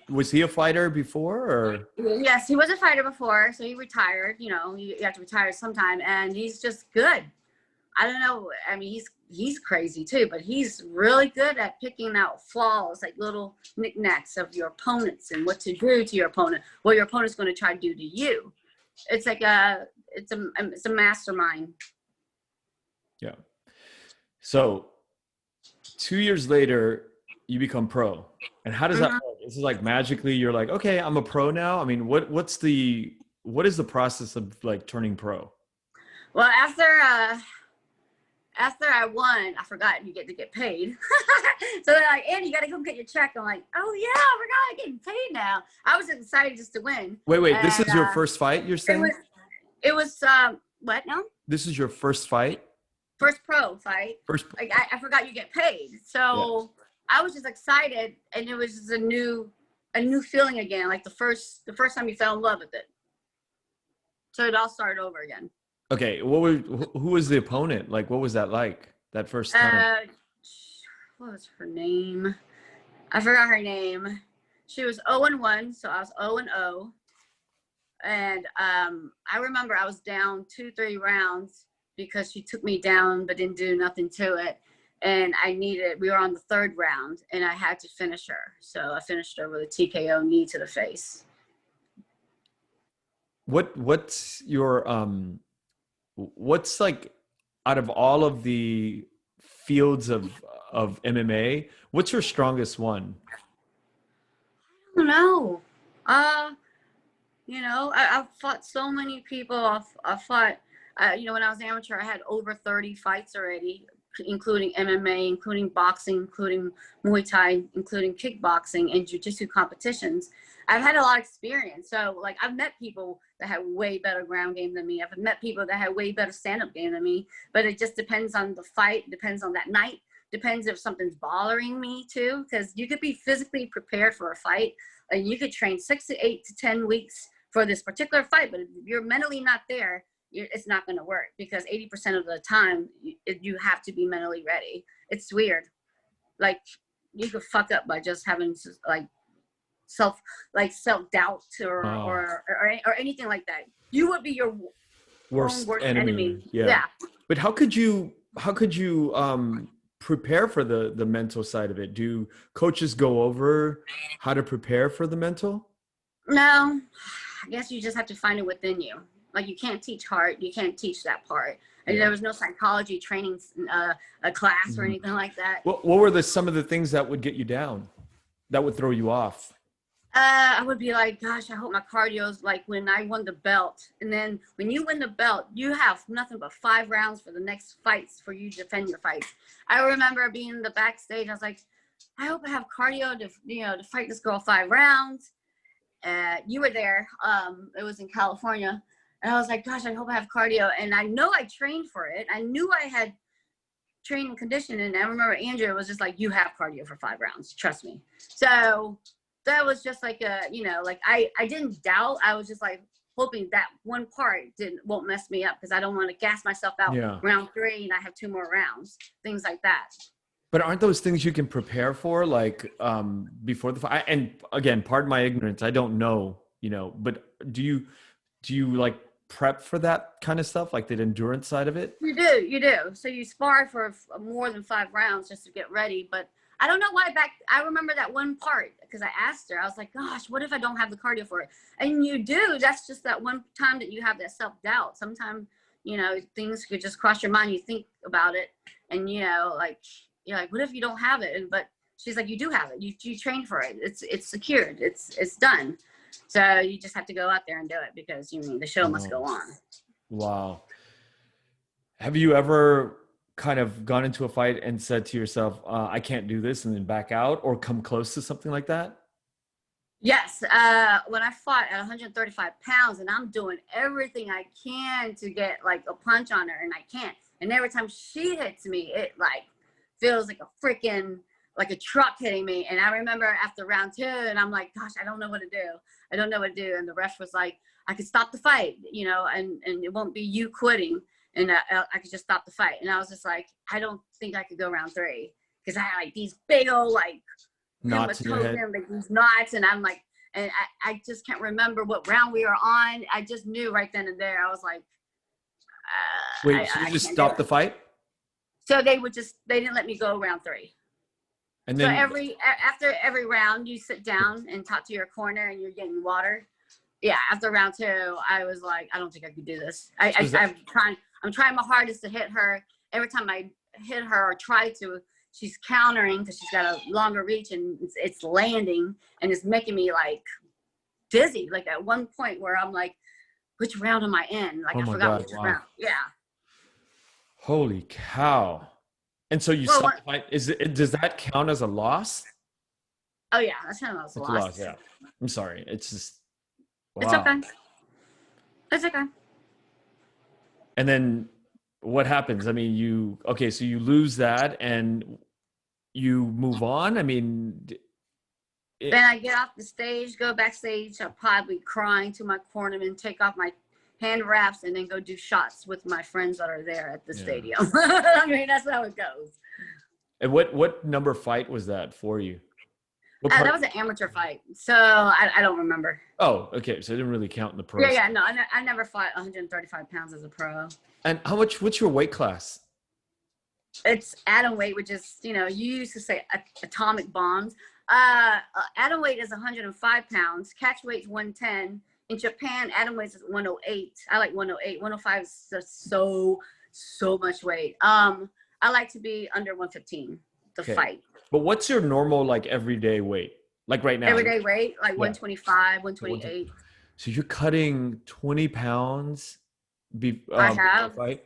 was he a fighter before or? Yes, he was a fighter before. So he retired, you have to retire sometime, and he's just good. I don't know. I mean, he's crazy too, but he's really good at picking out flaws, like little knickknacks of your opponents and what to do to your opponent, what your opponent's going to try to do to you. It's like it's a mastermind. Yeah. So 2 years later, you become pro. And how does that work? This is like magically you're like, okay, I'm a pro now. I mean, what is the process of like turning pro? Well, after I won, I forgot you get to get paid. So they're like, Andy, you got to come get your check. I'm like, oh yeah, I forgot I'm getting paid now. I was excited just to win. Wait, this is your first fight, you're saying? It was what now? This is your first fight? First pro fight. Like, I forgot you get paid. So I was just excited, and it was just a new feeling again, like the first time you fell in love with it. So it all started over again. Okay, who was the opponent? Like, what was that like that first time? What was her name? I forgot her name. She was 0-1, so I was 0-0. And I remember I was down 2-3 rounds because she took me down but didn't do nothing to it. And we were on the 3rd round, and I had to finish her. So I finished her with a TKO knee to the face. What's like out of all of the fields of MMA, what's your strongest one? I don't know. I've fought so many people. I fought, when I was amateur, I had over 30 fights already, including MMA, including boxing, including Muay Thai, including kickboxing and jiu-jitsu competitions. I've had a lot of experience. So like I've met people that had way better ground game than me. I've met people that had way better stand-up game than me, but it just depends on the fight, depends on that night, depends if something's bothering me too, because you could be physically prepared for a fight and you could train 6 to 8 to 10 weeks for this particular fight, but if you're mentally not there, it's not going to work, because 80% of the time you have to be mentally ready. It's weird. Like you could fuck up by just having self-doubt or anything like that. You would be your worst worst enemy. Yeah. Yeah. But how could you prepare for the mental side of it? Do coaches go over how to prepare for the mental? No, I guess you just have to find it within you. Like you can't teach heart, you can't teach that part. And there was no psychology training a class or anything like that. What were some of the things that would get you down, that would throw you off? I would be like, gosh, I hope my cardio's like when I won the belt. And then when you win the belt, you have nothing but 5 rounds for the next fights for you to defend your fights. I remember being in the backstage. I was like, I hope I have cardio to fight this girl 5 rounds. You were there. It was in California. And I was like, gosh, I hope I have cardio. And I know I trained for it. I knew I had trained and conditioned. And I remember Andrea was just like, you have cardio for 5 rounds. Trust me. So that was just like I didn't doubt. I was just like hoping that one part won't mess me up, because I don't want to gas myself out round 3 and I have 2 more rounds, things like that. But aren't those things you can prepare for, like before the fight? And again, pardon my ignorance, I don't know, but do you like prep for that kind of stuff, like the endurance side of it? You do. So you spar for more than 5 rounds just to get ready. But I don't know why I remember that one part, because I asked her, I was like, gosh, what if I don't have the cardio for it? And you do. That's just that one time that you have that self-doubt. Sometimes, things could just cross your mind. You think about it and, you're like, what if you don't have it? But she's like, you do have it. You train for it. It's secured. It's done. So you just have to go out there and do it, because the show must go on. Wow. Have you ever kind of gone into a fight and said to yourself, I can't do this, and then back out, or come close to something like that? Yes. When I fought at 135 pounds and I'm doing everything I can to get like a punch on her, and I can't. And every time she hits me, it like feels like a freaking, like a truck hitting me. And I remember after round 2, and I'm like, gosh, I don't know what to do. And the ref was like, I could stop the fight, and it won't be you quitting. And I could just stop the fight. And I was just like, I don't think I could go round 3, because I had like these big old like knots in your head. Like these knots, and I'm like, and I just can't remember what round we were on. I just knew right then and there. I was like, wait, so you just stopped the fight? So they didn't let me go round 3. And then after every round, you sit down and talk to your corner, and you're getting water. Yeah, after round 2, I was like, I don't think I could do this. I'm trying my hardest to hit her. Every time I hit her or try to, she's countering, because she's got a longer reach, and it's landing, and it's making me like dizzy. Like at one point where I'm like, which round am I in? Like, I forgot which round. Yeah. Holy cow. And so you stopped the fight. Does that count as a loss? Oh yeah, that's kind of a loss. Yeah. I'm sorry. It's just, wow. It's okay. It's okay. And then what happens? I mean, so you lose that and you move on. I mean, then I get off the stage, go backstage. I'm probably crying to my cornerman, take off my hand wraps, and then go do shots with my friends that are there at the stadium. I mean, that's how it goes. And what number fight was that for you? That was an amateur fight, so I don't remember. Oh, okay. So it didn't really count in the pro. Yeah, no, I never fought 135 pounds as a pro. And what's your weight class? It's atom weight, which is, you used to say atomic bombs. Atom weight is 105 pounds. Catch weight's 110. In Japan, atom weight is 108. I like 108. 105 is just so much weight. I like to be under 115 to fight. But what's your normal, like, everyday weight? Like right now? Everyday weight, like 125, 128. So you're cutting 20 pounds I have. fight?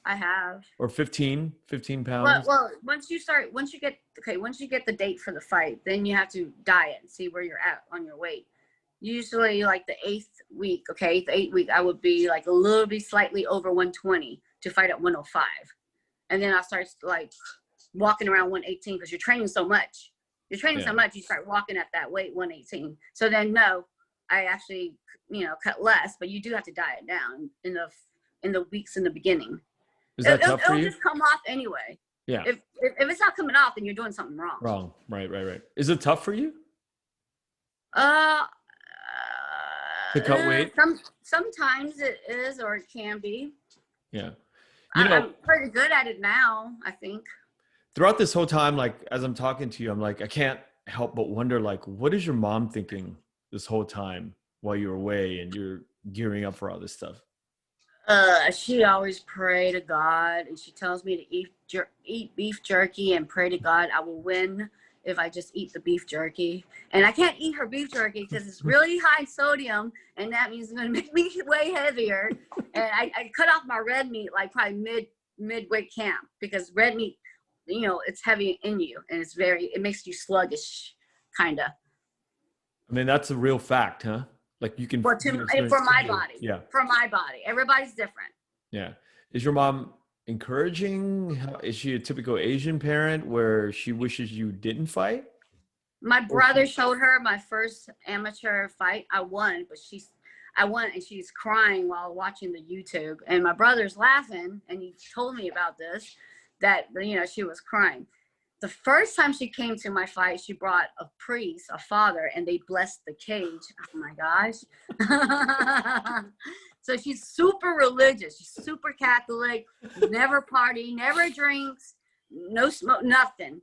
I have. Or 15 Well, pounds? well, once you get the date for the fight, then you have to diet and see where you're at on your weight. Usually, like the 8th week, okay, the 8th week, I would be like a little bit slightly over 120 to fight at 105, and then I start like walking around 118 because you're training so much. You're training so much, you start walking at that weight 118. So then, no, I actually, cut less, but you do have to diet down in the weeks in the beginning. Is that tough for It'll you? just come off anyway. Yeah. If it's not coming off, then you're doing something wrong. Wrong. Right. Is it tough for you Uh, to cut weight? Sometimes it is, or it can be. Yeah. I'm pretty good at it now, I think. Throughout this whole time, like as I'm talking to you, I'm like, I can't help but wonder, like, what is your mom thinking this whole time while you're away and you're gearing up for all this stuff? She always pray to God, and she tells me to eat beef jerky and pray to God I will win if I just eat the beef jerky. And I can't eat her beef jerky because it's really high sodium, and that means it's going to make me way heavier. And I cut off my red meat like probably midway camp, because red meat, it's heavy in you, and it makes you sluggish, kind of. I mean, that's a real fact, huh? Like you can. Well, for my body. Yeah. For my body. Everybody's different. Yeah. Is your mom encouraging? Is she a typical Asian parent where she wishes you didn't fight? My brother showed her my first amateur fight. I won, and she's crying while watching the YouTube. And my brother's laughing, and he told me about this, that, she was crying. The first time she came to my fight, she brought a priest, a father, and they blessed the cage. Oh my gosh. So she's super religious. She's super Catholic, never party, never drinks, no smoke, nothing,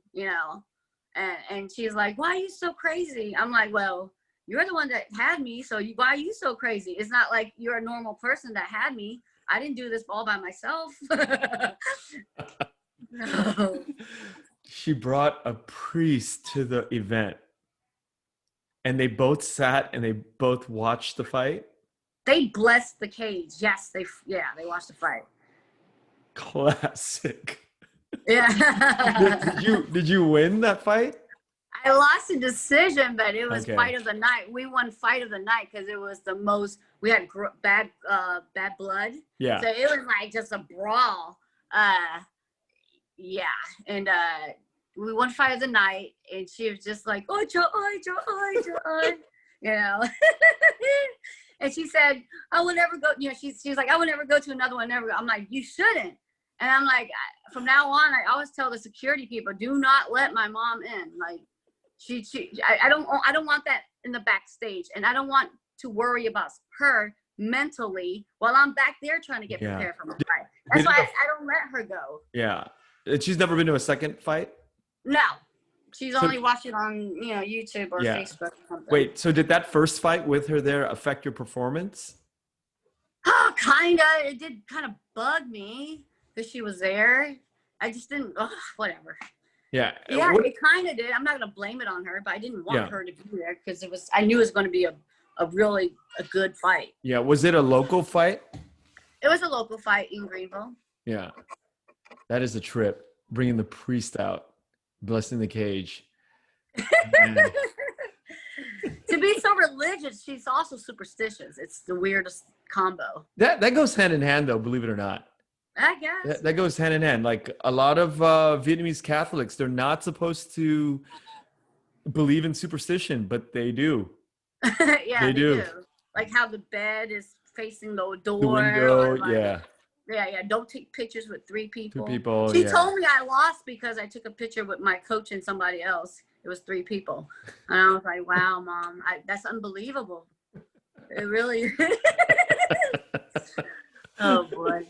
And she's like, why are you so crazy? I'm like, well, you're the one that had me, so why are you so crazy? It's not like you're a normal person that had me. I didn't do this all by myself. No. She brought a priest to the event, and they both sat and they both watched the fight. They blessed the cage. Yes, they watched the fight. Classic. Yeah. Did you win that fight? I lost a decision, but it was Okay. fight of the night. We won fight of the night because it was the most. We had bad blood. Yeah. So it was like just a brawl. Yeah, and we won fight of the night, and she was just like, "Oh, joy," And she said, "I will never go." She's like, "I will never go to another one. Never go." I'm like, "You shouldn't." And I'm like, from now on, I always tell the security people, "Do not let my mom in." Like, I don't want that in the backstage, and I don't want to worry about her mentally while I'm back there trying to get prepared for my fight. That's why I don't let her go. Yeah. She's never been to a second fight? No. She's only watched it on, YouTube or Facebook or something. Wait, so did that first fight with her there affect your performance? Oh, kinda. It did kind of bug me because she was there. I just didn't, whatever. Yeah. Yeah, it kind of did. I'm not going to blame it on her, but I didn't want her to be there because I knew it was going to be a really good fight. Yeah. Was it a local fight? It was a local fight in Greenville. Yeah. That is a trip. Bringing the priest out, blessing the cage. To be so religious, she's also superstitious. It's the weirdest combo. That goes hand in hand, though, believe it or not. I guess. That goes hand in hand. Like a lot of Vietnamese Catholics, they're not supposed to believe in superstition, but they do. Yeah, they do. Like how the bed is facing the door. The window, Yeah. Don't take pictures with three people. 2 people. She told me I lost because I took a picture with my coach and somebody else. It was 3 people. And I was like, wow, Mom, that's unbelievable. It really is. Oh, boy.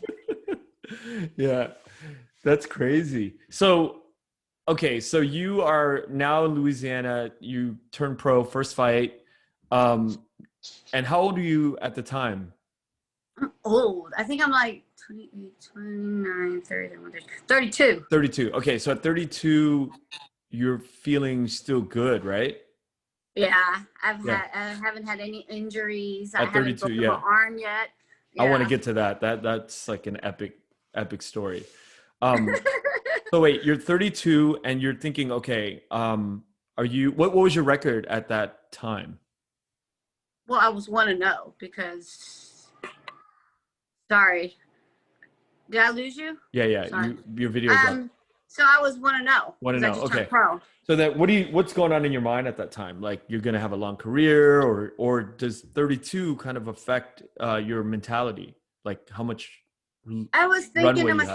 Yeah, that's crazy. So, okay, so you are now in Louisiana. You turned pro, first fight. And how old were you at the time? I'm old. I think I'm like 28, 29, 30, 32. 32. Okay, so at 32, you're feeling still good, right? Yeah, I haven't had any injuries. At 32, I haven't broken my arm yet. Yeah. I want to get to that. That's like an epic epic story. So wait, you're 32 and you're thinking, okay, what was your record at that time? Well, I was 1-0 because, sorry, did I lose you? Yeah. Sorry. Your video's up. So I was 1-0 Want to because I know? just turned Okay. pro. So that what's going on in your mind at that time? Like you're gonna have a long career, or does 32 kind of affect your mentality? Like how much I was thinking runway to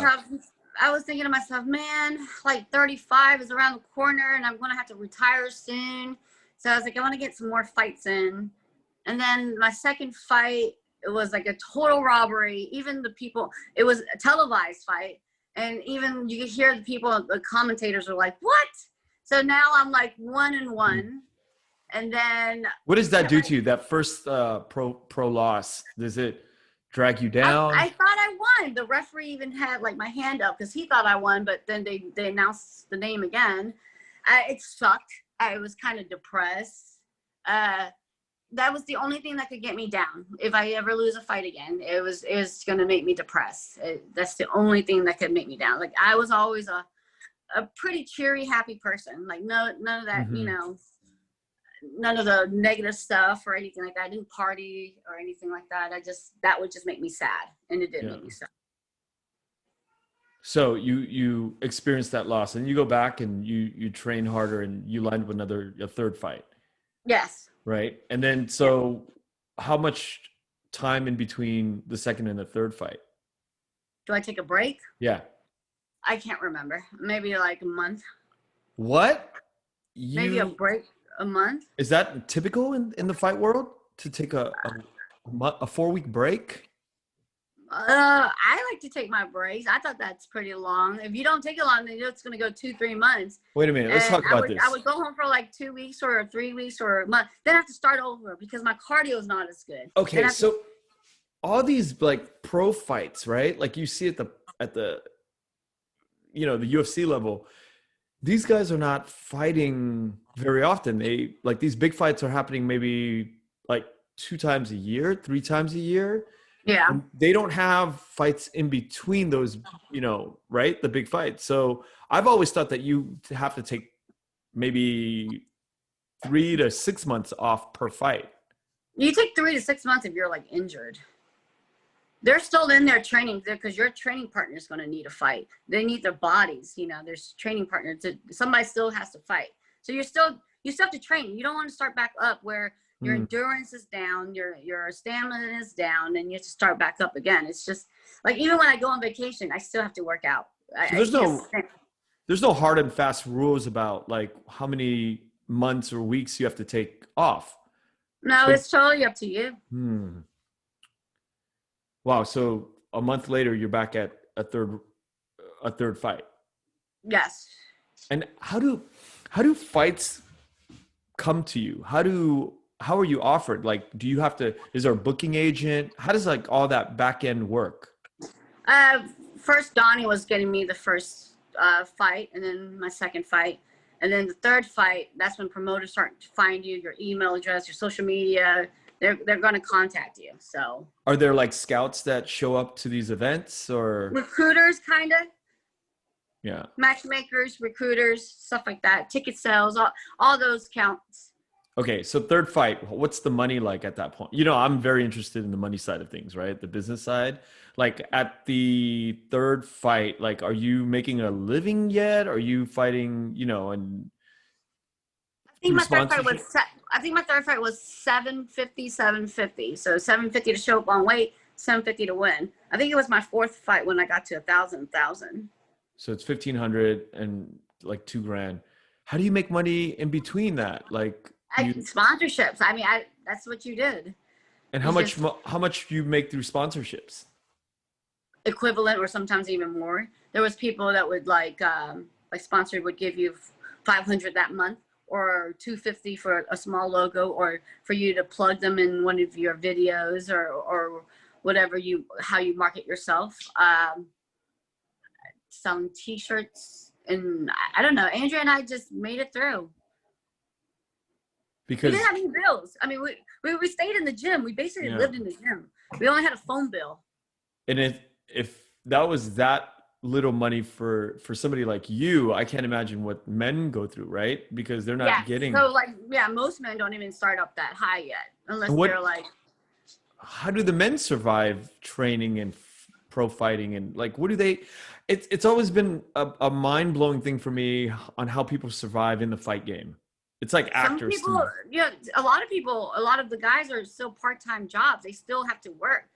you have? myself, man, like 35 is around the corner and I'm going to have to retire soon. So I was like, I want to get some more fights in. And then my second fight, it was like a total robbery. Even the people, it was a televised fight. And even you could hear the people, the commentators were like, what? So now I'm like 1-1. And then What does that do to you? That first pro loss, does it drag you down? I thought I won. The referee even had like my hand up because he thought I won, but then they announced the name again. It sucked. I was kind of depressed. That was the only thing that could get me down. If I ever lose a fight again, it was going to make me depressed. That's the only thing that could make me down. Like I was always a pretty cheery, happy person. Like none of that, none of the negative stuff or anything like that. I didn't party or anything like that. That would just make me sad, and it did make me sad. So you experienced that loss, and you go back and you train harder, and you lined up a third fight. Yes. Right, and then how much time in between the second and the third fight? Do I take a break? Yeah. I can't remember. Maybe like a month. What? Maybe a break. A month? Is that typical in the fight world to take a 4-week break? I like to take my breaks. I thought that's pretty long. If you don't take it long, then it's going to go 2-3 months. Wait a minute. Let's talk about this. I would go home for like 2 weeks or 3 weeks or a month. Then I have to start over because my cardio is not as good. Okay, so all these like pro fights, right? Like you see at the the UFC level, these guys are not fighting very often. They like these big fights are happening maybe like 2 times a year, 3 times a year. Yeah. And they don't have fights in between those, right? The big fights. So I've always thought that you have to take maybe 3 to 6 months off per fight. You take 3 to 6 months if you're like injured. They're still in there training there because your training partner is going to need a fight. They need their bodies. There's training partners. Somebody still has to fight. So you still have to train. You don't want to start back up where your endurance is down, your stamina is down, and you have to start back up again. It's just like even when I go on vacation, I still have to work out. So there's no hard and fast rules about like how many months or weeks you have to take off. No, it's totally up to you. Wow. So a month later, you're back at a third fight. Yes. And how do fights come to you? How are you offered? Like, is there a booking agent? How does like all that back end work? First Donnie was getting me the first fight, and then my second fight. And then the third fight, that's when promoters start to find you, your email address, your social media. They're going to contact you. So are there like scouts that show up to these events or recruiters kind of? Yeah. Matchmakers, recruiters, stuff like that. Ticket sales, all those counts. Okay, so third fight, what's the money like at that point? I'm very interested in the money side of things, right? The business side. Like at the third fight, like are you making a living yet? Are you fighting, and I think my third fight was $750. So $750 to show up on weight, $750 to win. I think it was my fourth fight when I got to 1,000. So it's 1,500 and like $2,000. How do you make money in between that? Like sponsorships. I mean, that's what you did. And how much do you make through sponsorships? Equivalent or sometimes even more. There was people that would like sponsor would give you $500 that month or $250 for a small logo or for you to plug them in one of your videos or whatever how you market yourself. Selling t-shirts, and I don't know. Andrea and I just made it through. Because we didn't have any bills. I mean, we stayed in the gym. We basically lived in the gym. We only had a phone bill. And if that was that little money for somebody like you, I can't imagine what men go through, right? Because they're Yeah. not getting. So like, yeah, most men don't even start up that high yet, unless And they're what? like, How do the men survive training and pro fighting and like what do they? It's always been a mind blowing thing for me on how people survive in the fight game. It's like some actors to people, me, yeah, a lot of people, a lot of the guys are still part-time jobs. They still have to work.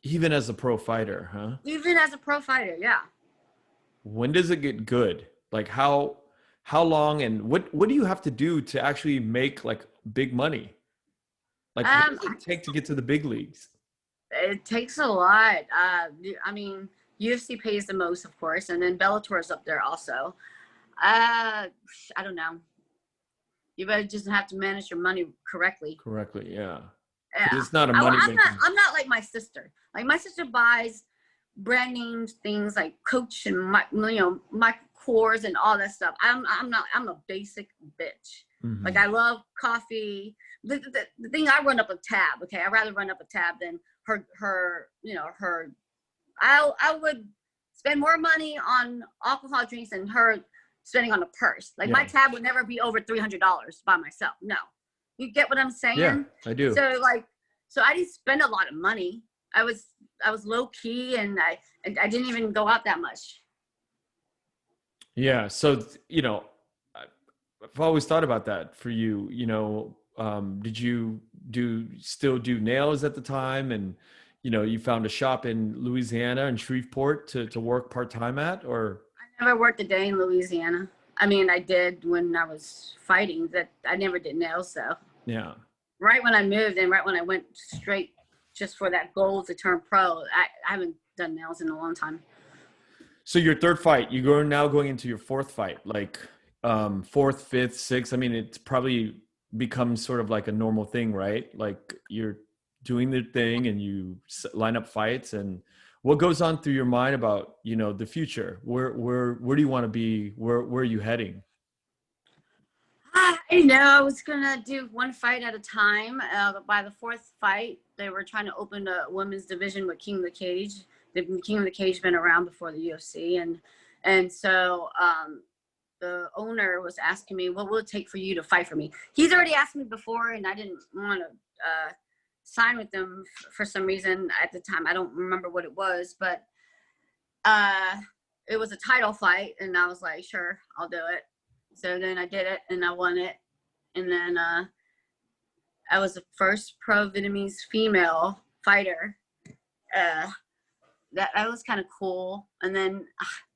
even as a pro fighter, huh? Even as a pro fighter, yeah. When does it get good? Like how long and what do you have to do to actually make like big money? Like what Um, does it take to get to the big leagues? it takes a lot. I mean, UFC pays the most, of course, and then Bellator's up there also. I don't know. You better just have to manage your money correctly. Correctly, yeah. Because Yeah, it's not a money I'm not. making. I'm not like my sister. Like my sister buys brand name things like Coach and Michael Kors and all that stuff. I'm not. I'm a basic bitch. Mhm. Like I love coffee. The thing I run up a tab. Okay, I'd rather run up a tab than her. Her. I would spend more money on alcohol drinks than her spending on a purse. Like my Yeah. tab would never be over $300 by myself. No, you get what I'm Yeah, saying? I do. So I didn't spend a lot of money. I was low key and I didn't even go out that much. Yeah. So, I've always thought about that for you. Did you still do nails at the time? And, you found a shop in Louisiana and Shreveport to work part time at, or? I never worked a day in Louisiana. I mean, I did when I was fighting. That I never did nails though. Yeah. Right when I moved and right when I went straight just for that goal to turn pro, I haven't done nails in a long time. So your third fight, now going into your fourth fight, like fourth, fifth, sixth. I mean, it's probably becomes sort of like a normal thing, right? Like you're doing the thing and you line up fights. And what goes on through your mind about the future? Where do you want to be? Where are you heading? I was gonna do one fight at a time. By the fourth fight, they were trying to open a women's division with King of the Cage. The King of the Cage been around before the UFC, and so the owner was asking me, "What will it take for you to fight for me?" He's already asked me before, and I didn't want to sign with them for some reason at the time. I don't remember what it was, but it was a title fight, and I was like, "Sure, I'll do it." So then I did it and I won it. And then I was the first pro Vietnamese female fighter. That was kind of cool. And then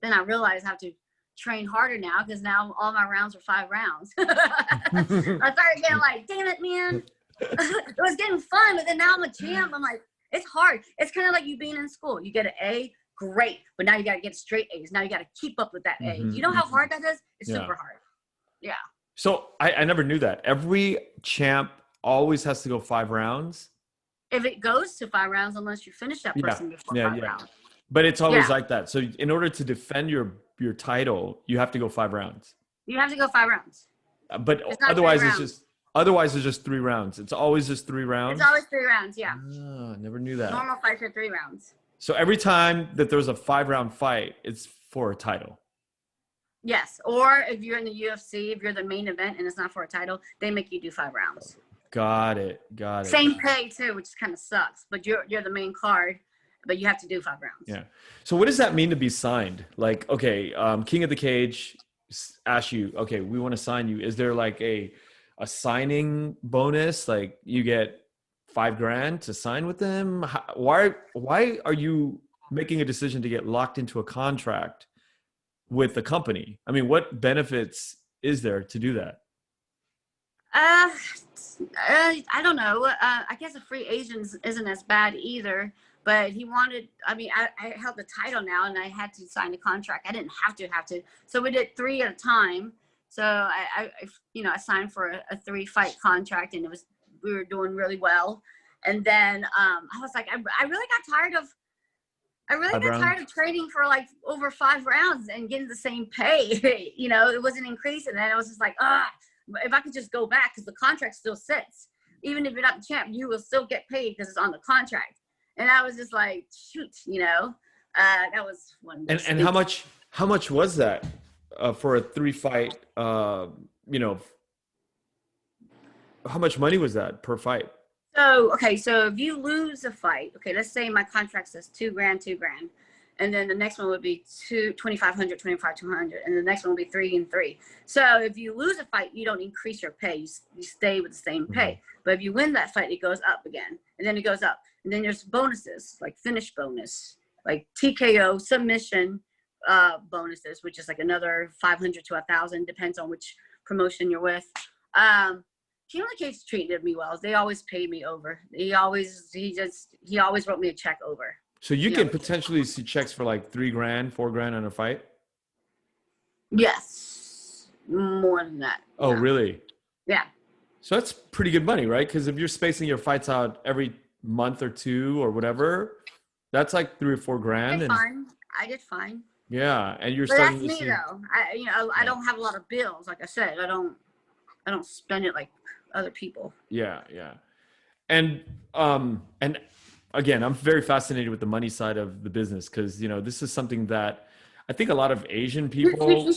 I realized I have to train harder now because now all my rounds are 5 rounds. I started getting like, damn it, man. It was getting fun, but then now I'm a champ. I'm like, it's hard. It's kind of like you being in school. You get an A, great. But now you got to get straight A's. Now you got to keep up with that A. Mm-hmm, You know how hard that is? It's yeah. super hard. Yeah. So I never knew that. Every champ always has to go 5 rounds. If it goes to 5 rounds, unless you finish that person before 5 rounds. But it's always like that. So in order to defend your title, you have to go 5 rounds. You have to go 5 rounds. But otherwise it's just 3 rounds. It's always just 3 rounds. It's always 3 rounds, yeah. Oh, never knew that. Normal fights are 3 rounds. So every time that there's a 5-round fight, it's for a title. Yes, or if you're in the UFC, if you're the main event and it's not for a title, they make you do 5 rounds. Got it. Same pay too, which kind of sucks. But you're the main card, but you have to do 5 rounds. Yeah. So what does that mean to be signed? Like, okay, King of the Cage asks you, okay, we want to sign you. Is there like a signing bonus? Like you get $5,000 to sign with them? Why are you making a decision to get locked into a contract with the company? I mean, what benefits is there to do that? I don't know. I guess a free agent isn't as bad either. But he wanted. I mean, I held the title now, and I had to sign a contract. I didn't have to. So we did 3 at a time. So I signed for a 3-fight contract, and we were doing really well. And then I was like, I really got tired of. I really got tired of training for like over 5 rounds and getting the same pay. It wasn't increasing. And I was just like, if I could just go back, because the contract still sits. Even if you're not the champ, you will still get paid because it's on the contract. And I was just like, shoot, that was one of those And things. how much was that for a 3 fight? You know, how much money was that per fight? So, okay, so if you lose a fight, okay, let's say my contract says 2 grand, 2 grand, and then the next one would be 2,500, 2,200, and the next one will be 3 and 3. So if you lose a fight, you don't increase your pay. You stay with the same pay. But if you win that fight, it goes up again, and then it goes up. And then there's bonuses, like finish bonus, like TKO, submission bonuses, which is like another 500 to 1,000, depends on which promotion you're with. Communicates treated me well. They always paid me over. He always wrote me a check over. So you can potentially see checks for like 3 grand, 4 grand on a fight? Yes. More than that. Oh, really? Yeah. So that's pretty good money, right? Because if you're spacing your fights out every month or two or whatever, that's like 3 or 4 grand. I did fine. Yeah. And you're but starting that's to me though. I don't have a lot of bills. Like I said, I don't spend it like other people. Yeah. And again, I'm very fascinated with the money side of the business because, this is something that I think a lot of Asian people. You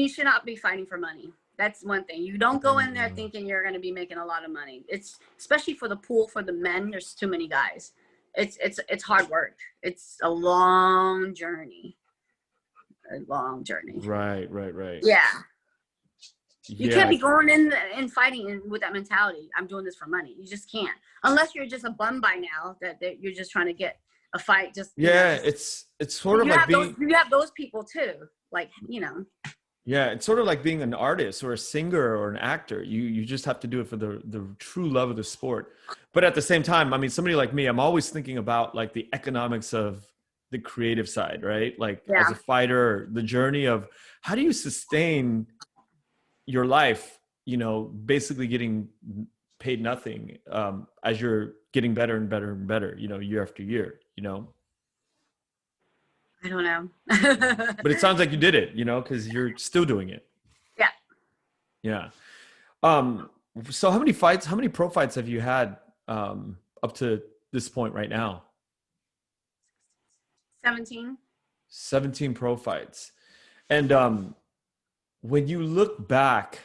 should not be fighting for money. That's one thing. You don't go in there thinking you're going to be making a lot of money. It's especially for the pool for the men. There's too many guys. It's hard work. It's a long journey. Right. Yeah. You can't be going in and fighting with that mentality. I'm doing this for money. You just can't, unless you're just a bum by now that you're just trying to get a fight. It's sort of like you have those people too. Like, Yeah, it's sort of like being an artist or a singer or an actor. You just have to do it for the true love of the sport. But at the same time, I mean, somebody like me, I'm always thinking about like the economics of the creative side, right? Like as a fighter, the journey of how do you sustain your life, basically getting paid nothing as you're getting better and better and better, year after year, I don't know. But it sounds like you did it, because you're still doing it. Yeah. So how many pro fights have you had up to this point right now? 17 pro fights. And when you look back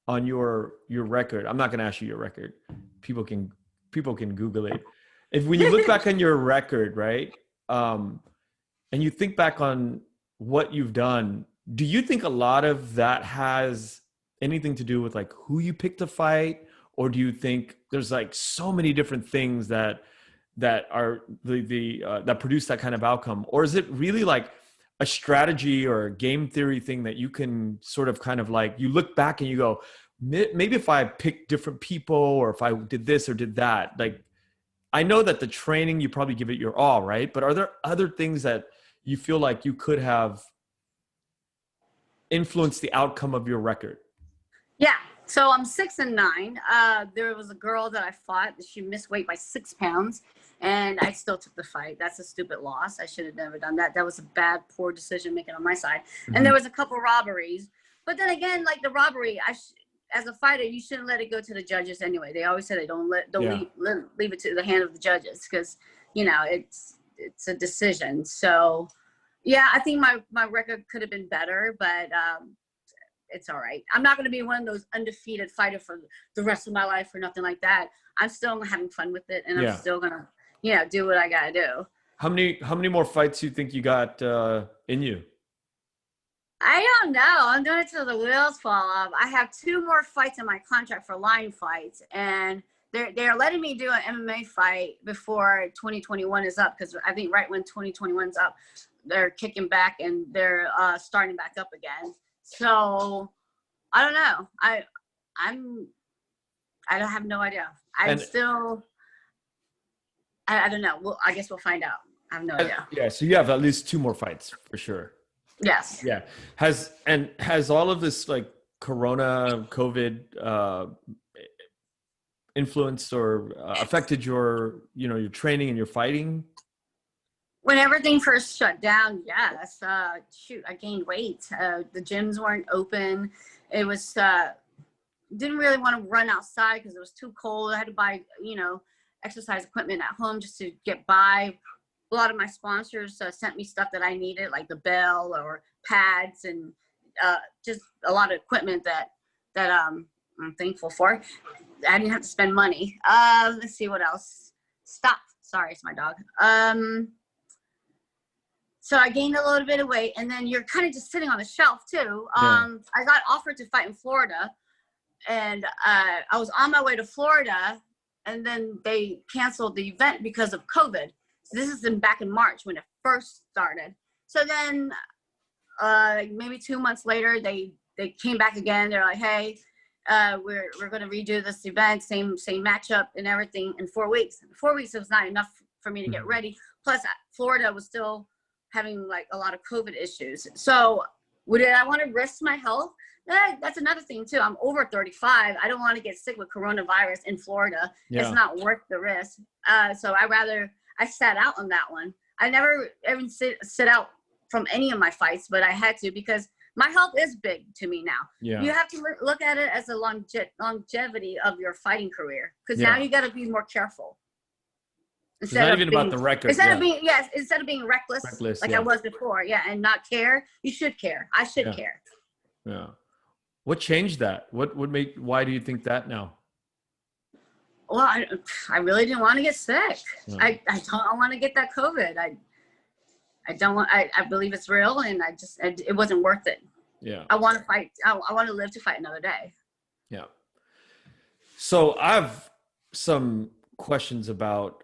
on your record, I'm not going to ask you your record. People can Google it. When you look back on your record, right? And you think back on what you've done, do you think a lot of that has anything to do with like who you picked to fight? Or do you think there's like so many different things that are that produce that kind of outcome? Or is it really like a strategy or a game theory thing that you can sort of kind of like, you look back and you go, maybe if I picked different people or if I did this or did that, like, I know that the training, you probably give it your all, right? But are there other things that you feel like you could have influenced the outcome of your record? Yeah. So I'm 6'9". There was a girl that I fought. She missed weight by 6 pounds, and I still took the fight. That's a stupid loss. I should have never done that. That was a bad, poor decision making on my side. Mm-hmm. And there was a couple robberies. But then again, like the robbery, as a fighter, you shouldn't let it go to the judges anyway. They always say leave it to the hand of the judges because, it's a decision. So, yeah, I think my record could have been better, but it's all right. I'm not going to be one of those undefeated fighters for the rest of my life or nothing like that. I'm still having fun with it, and I'm still going to, do what I got to do. How many more fights do you think you got in you? I don't know. I'm doing it till the wheels fall off. I have 2 more fights in my contract for line fights, and they're letting me do an MMA fight before 2021 is up, because I think right when 2021's up, they're kicking back and they're starting back up again. So I don't know. I don't have no idea. I don't know. Well, I guess we'll find out. I have no idea. Yeah. So you have at least 2 more fights for sure. Yes. Yeah. Has all of this like Corona, COVID influenced or affected your training and your fighting? When everything first shut down, yes. I gained weight. The gyms weren't open. It was didn't really want to run outside because it was too cold. I had to buy, exercise equipment at home just to get by. A lot of my sponsors sent me stuff that I needed, like the bell or pads, and just a lot of equipment that I'm thankful for. I didn't have to spend money. Let's see what else. Stop. Sorry, it's my dog. So I gained a little bit of weight, and then you're kind of just sitting on the shelf too. I got offered to fight in Florida, and I was on my way to Florida, and then they canceled the event because of COVID. So this is back in March when it first started. So then maybe 2 months later, they came back again. They're like, hey, we're going to redo this event, same matchup and everything in 4 weeks. 4 weeks was not enough for me to get ready. Plus, Florida was still having like a lot of COVID issues. So did I want to risk my health? That's another thing too. I'm over 35. I don't want to get sick with coronavirus in Florida. Yeah. It's not worth the risk. So I sat out on that one. I never even sit out from any of my fights, but I had to because my health is big to me now. Yeah. You have to look at it as a longevity of your fighting career, because now you got to be more careful. It's not even about the record. Instead of being reckless like I was before, and not care. You should care. I should care. Yeah. What changed that? Why do you think that now? Well, I really didn't want to get sick. Yeah. I don't want to get that COVID. I don't want. I believe it's real, and it wasn't worth it. Yeah. I want to fight. I want to live to fight another day. Yeah. So I have some questions about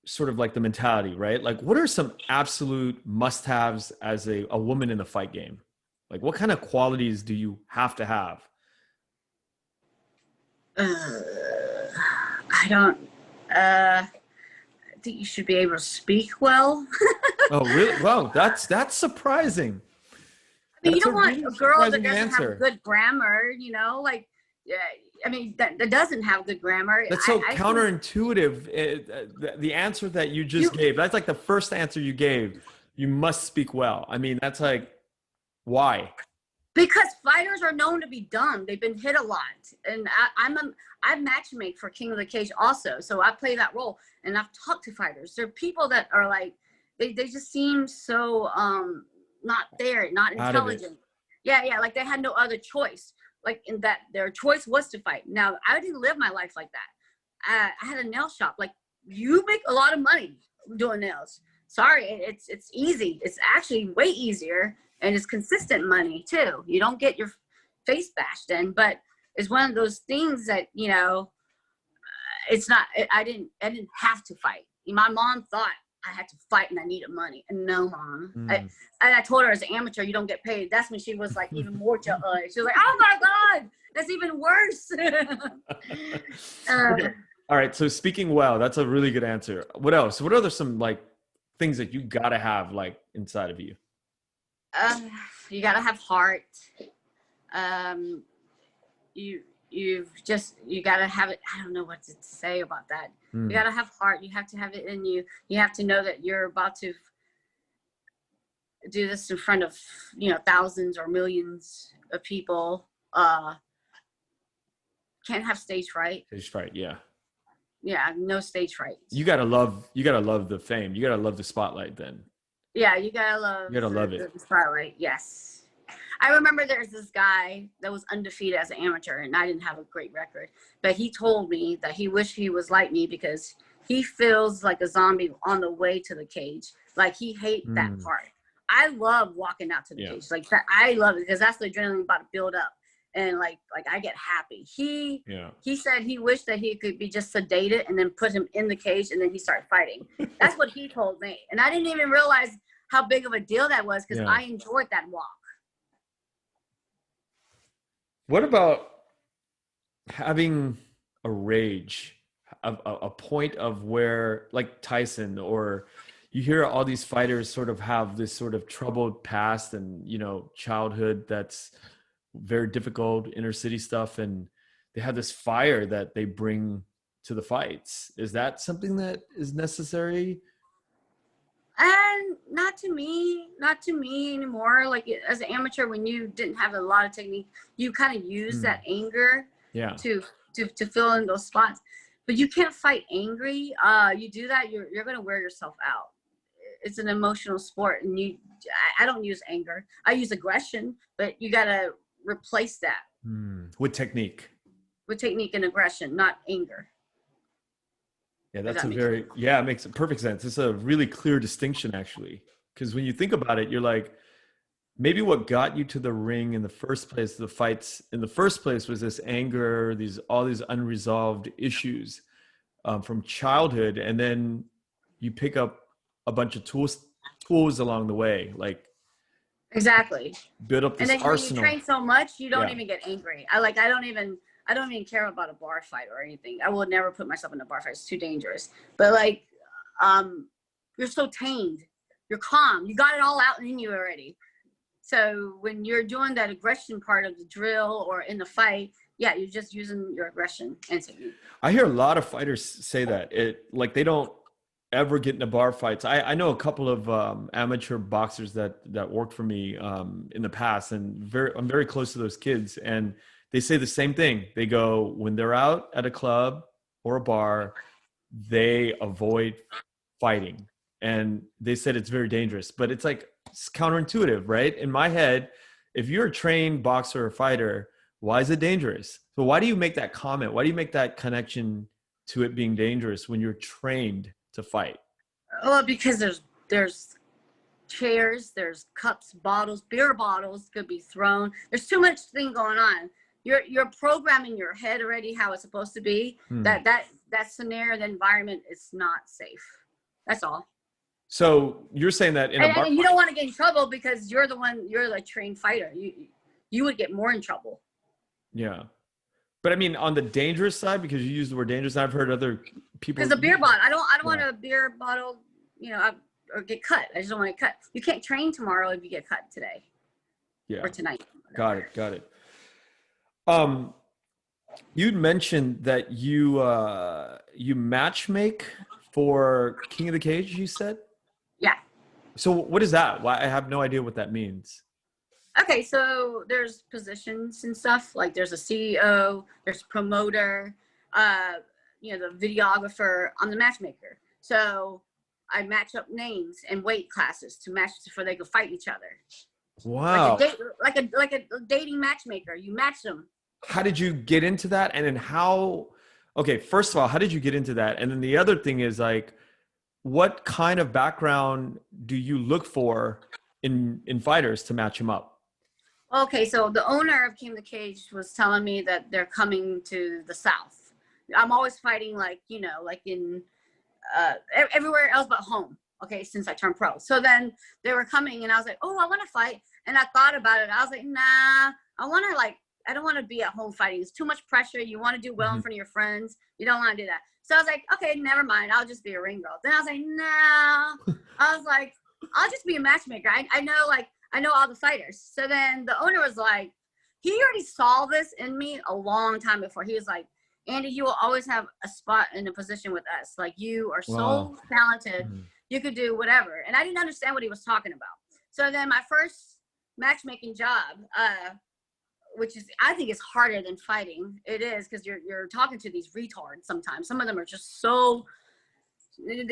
sort of like the mentality, right? Like, what are some absolute must-haves as a woman in the fight game? Like, what kind of qualities do you have to have? I think you should be able to speak well. Oh, really? Wow, that's surprising. I mean, you don't want a girl that doesn't have good grammar, like, I mean, that doesn't have good grammar. That's so counterintuitive. The answer that you just gave, that's like the first answer you gave. You must speak well. I mean, that's like, why? Because fighters are known to be dumb. They've been hit a lot. And I matchmake for King of the Cage also. So I play that role. And I've talked to fighters. There are people that are like, they just seem so not there, not intelligent. Yeah, like they had no other choice. Like in that their choice was to fight. Now, I didn't live my life like that. I had a nail shop. Like, you make a lot of money doing nails. Sorry, it's easy. It's actually way easier, and it's consistent money too. You don't get your face bashed in, but it's one of those things that, it's not. I didn't have to fight. My mom thought I had to fight and I needed money. And no, Mom. I told her as an amateur, you don't get paid. That's when she was like even more jealous. She was like, oh my God, that's even worse. Okay. All right. So speaking well, that's a really good answer. What else? What are some like things that you got to have like inside of you? You got to have heart. You got to have it. I don't know what to say about that. You got to have heart. You have to have it in you. You have to know that you're about to do this in front of, thousands or millions of people. Can't have stage fright. Stage fright. Yeah. Yeah. No stage fright. You got to love the fame. You got to love the spotlight then. Yeah. You got to love the spotlight. Yes. I remember there's this guy that was undefeated as an amateur, and I didn't have a great record, but he told me that he wished he was like me because he feels like a zombie on the way to the cage. Like, he hates that part. I love walking out to the cage. Like, that, I love it because that's the adrenaline about to build up. And like I get happy. He said he wished that he could be just sedated and then put him in the cage and then he started fighting. That's what he told me. And I didn't even realize how big of a deal that was because I enjoyed that walk. What about having a rage, a point of where, like Tyson, or you hear all these fighters sort of have this sort of troubled past and, childhood that's very difficult, inner city stuff, and they have this fire that they bring to the fights. Is that something that is necessary? And not to me anymore. Like, as an amateur, when you didn't have a lot of technique, you kind of use that anger to fill in those spots. but you can't fight angry. You do that, you're gonna wear yourself out. It's an emotional sport, and I don't use anger. I use aggression, but you gotta replace that With technique. with technique and aggression, not anger. Yeah, that's it makes perfect sense. It's a really clear distinction, actually, because when you think about it, you're like, maybe what got you to the ring in the first place, the fights in the first place, was this anger, all these unresolved issues from childhood, and then you pick up a bunch of tools along the way, like exactly, build up this and then arsenal. when you train so much, you don't even get angry. I don't even care about a bar fight or anything. I will never put myself in a bar fight. It's too dangerous. But like, you're so tamed. You're calm. You got it all out in you already. So when you're doing that aggression part of the drill or in the fight, yeah, you're just using your aggression and technique. I hear a lot of fighters say that like they don't ever get into bar fights. I know a couple of amateur boxers that worked for me in the past, and I'm very close to those kids, and they say the same thing. They go, when they're out at a club or a bar, they avoid fighting, and they said it's very dangerous. But it's like, it's counterintuitive, right? In my head, if you're a trained boxer or fighter, why is it dangerous? So why do you make that comment? Why do you make that connection to it being dangerous when you're trained to fight? Well, because there's chairs, there's cups, bottles, beer bottles could be thrown. There's too much thing going on. You're programming your head already how it's supposed to be. That scenario, the environment is not safe. That's all. So you're saying that and you don't want to get in trouble because you're the trained fighter. You would get more in trouble. Yeah. But I mean, on the dangerous side, because you use the word dangerous, I've heard other people. Because the beer bottle, I don't want a beer bottle, or get cut. I just don't want to get cut. You can't train tomorrow if you get cut today. Yeah. Or tonight. Got it. You'd mentioned that you matchmake for King of the Cage, you said? Yeah. So what is that? Why, I have no idea what that means. Okay, so there's positions and stuff. Like there's a CEO, there's a promoter, the videographer. I'm the matchmaker. So I match up names and weight classes to match so they can fight each other. Wow. Like a dating matchmaker. You match them. How did you get into that? And then first of all, how did you get into that? And then the other thing is, like, what kind of background do you look for in fighters to match them up? Okay, so the owner of King of the Cage was telling me that they're coming to the South. I'm always fighting like in everywhere else but home. Okay, since I turned pro. So then they were coming and I was like, oh, I want to fight. And I thought about it. I was like, nah, I don't want to be at home fighting. It's too much pressure. You want to do well in front of your friends. You don't want to do that. So I was like, okay, never mind. I'll just be a ring girl. Then I was like, no. I was like, I'll just be a matchmaker. I know all the fighters. So then the owner was like, he already saw this in me a long time before. He was like, Andy, you will always have a spot in a position with us. Like, you are so talented. You could do whatever. And I didn't understand what he was talking about. So then my first matchmaking job, which is, I think is harder than fighting. It is, because you're talking to these retards sometimes. Some of them are just so, they're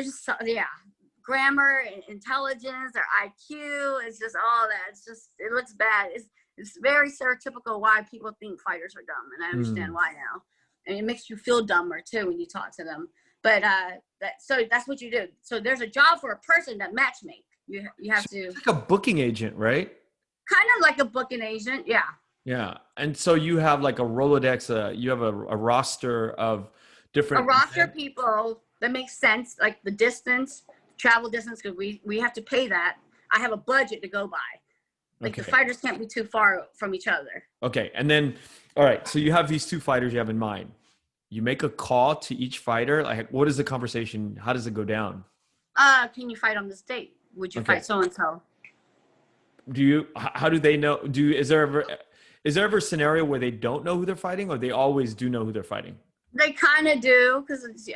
just, grammar, intelligence, their IQ, it's just all that. It's just, it looks bad. It's very stereotypical why people think fighters are dumb, and I understand why now. And it makes you feel dumber too when you talk to them. But so that's what you do. So there's a job for a person that matchmake. You have to. It's like a booking agent, right? Kind of like a booking agent, yeah. Yeah, and so you have like a Rolodex. You have a roster of different. A roster of people that makes sense, like the distance, travel distance, because we have to pay that. I have a budget to go by. Like the fighters can't be too far from each other. Okay, and then, all right, so you have these two fighters you have in mind. You make a call to each fighter. Like, what is the conversation? How does it go down? Can you fight on this date? Would you fight so and so? How do they know? Is there ever a scenario where they don't know who they're fighting, or they always do know who they're fighting? They kind of do,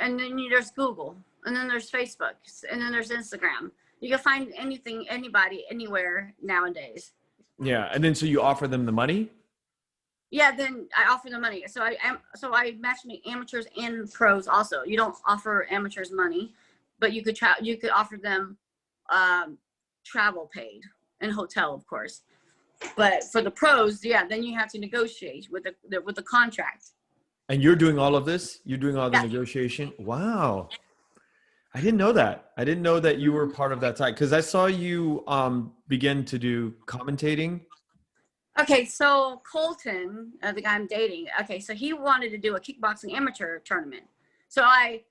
and then there's Google, and then there's Facebook, and then there's Instagram. You can find anything, anybody, anywhere nowadays. Yeah, and then so you offer them the money? Yeah, then I offer them money. So I matchmake amateurs and pros also. You don't offer amateurs money, but you could offer them travel paid and hotel, of course. But for the pros, yeah, then you have to negotiate with the contract. And you're doing all of this? You're doing all the Yeah. negotiation? Wow. I didn't know that. I didn't know that you were part of that side because I saw you begin to do commentating. Okay, so Colton, the guy I'm dating, okay, so he wanted to do a kickboxing amateur tournament. So I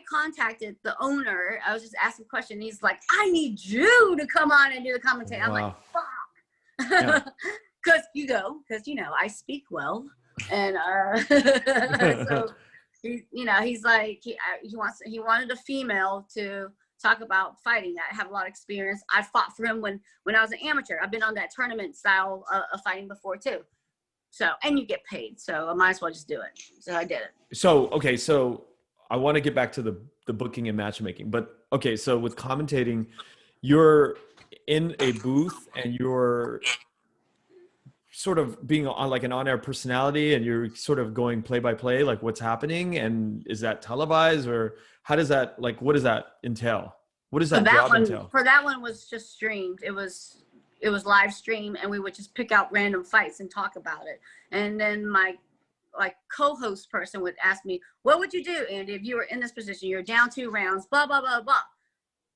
contacted the owner. I was just asking a question. He's like, I need you to come on and do the commentary. I'm like, Wow. Yeah. fuck. Because I speak well. And so he's like, he wanted a female to talk about fighting that have a lot of experience. I fought for him when I was an amateur. I've been on that tournament style of fighting before too. So, and you get paid, so I might as well just do it. So I did it. So, okay, so I want to get back to the booking and matchmaking, but okay, so with commentating, you're in a booth and you're sort of being on like an on-air personality and you're sort of going play by play, like what's happening, and is that televised or how does that, like, what does that entail? What does that job entail? For that one was just streamed. It was live stream, and we would just pick out random fights and talk about it. And then my co-host person would ask me, what would you do, Andy, if you were in this position? You're down 2 rounds, blah, blah, blah, blah.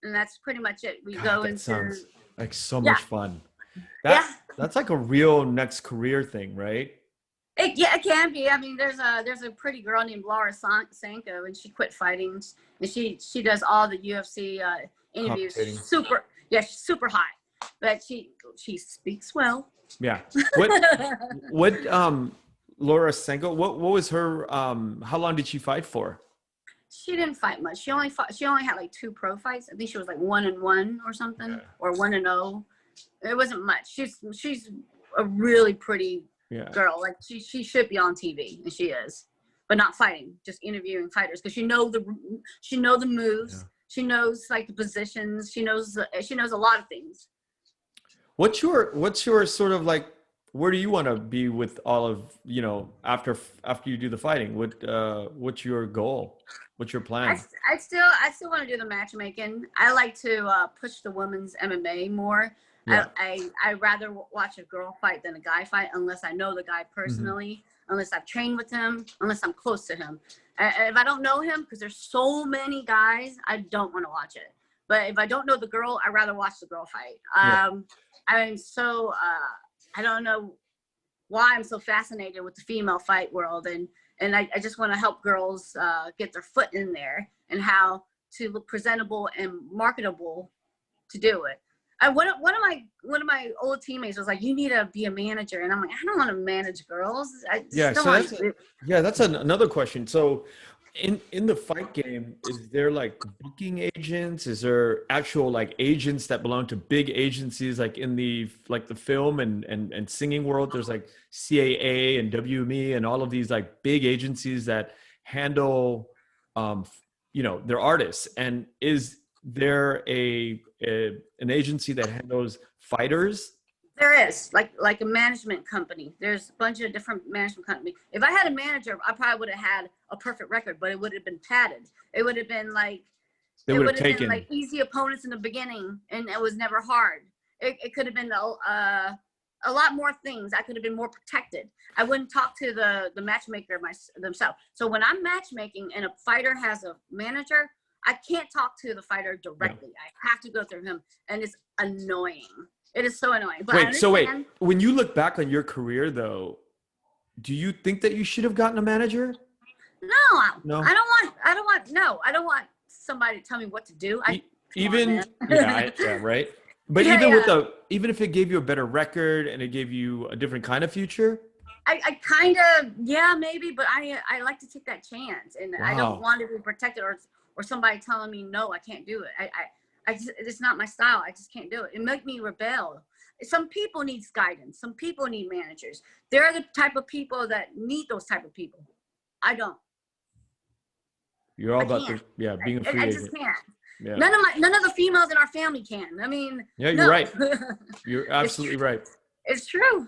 And that's pretty much it. We go into, sounds like so much fun. That's like a real next career thing, right? It can be. I mean, there's a pretty girl named Laura Sanko, and she quit fighting, and she does all the UFC interviews. She's super hot, but she speaks well. Yeah. What Laura Sanko, what was her how long did she fight for? She didn't fight much. She only had like 2 pro fights. I think she was like 1-1 or something, or 1-0. It wasn't much. She's a really pretty girl. Like she should be on TV, and she is, but not fighting, just interviewing fighters, because she know the moves. Yeah. She knows like the positions. She knows a lot of things. What's your sort of like, where do you want to be with all of, after you do the fighting? What's your goal? What's your plan? I still want to do the matchmaking. I like to push the women's MMA more. Yeah. I rather watch a girl fight than a guy fight, unless I know the guy personally, unless I've trained with him, unless I'm close to him. And if I don't know him, because there's so many guys, I don't want to watch it. But if I don't know the girl, I'd rather watch the girl fight. I'm so I don't know why I'm so fascinated with the female fight world, and I just want to help girls get their foot in there and how to look presentable and marketable to do it. One of my old teammates was like, "You need to be a manager," and I'm like, "I don't want to manage girls." That's another question. So, in the fight game, is there like booking agents? Is there actual like agents that belong to big agencies, like in the film and singing world? There's like CAA and WME and all of these like big agencies that handle, their artists. And is there an agency that handles fighters? There is like a management company. There's a bunch of different management companies. If I had a manager, I probably would have had a perfect record, but it would have been padded. It would have been like, been like easy opponents in the beginning, and it was never hard. It could have been a lot more things. I could have been more protected. I wouldn't talk to the matchmaker themselves. So when I'm matchmaking and a fighter has a manager, I can't talk to the fighter directly. No. I have to go through him, and it's annoying. It is so annoying. But wait. When you look back on your career, though, do you think that you should have gotten a manager? No. I don't want somebody to tell me what to do. Right. But even if it gave you a better record and it gave you a different kind of future. I kind of, maybe, but I like to take that chance, and I don't want to be protected or somebody telling me, no, I can't do it. It's not my style. I just can't do it. It make me rebel. Some people need guidance. Some people need managers. They're the type of people that need those type of people. I don't. You're all about being a free agent. I just can't. Yeah. None of the females in our family can. I mean, you're right. You're absolutely right. It's true.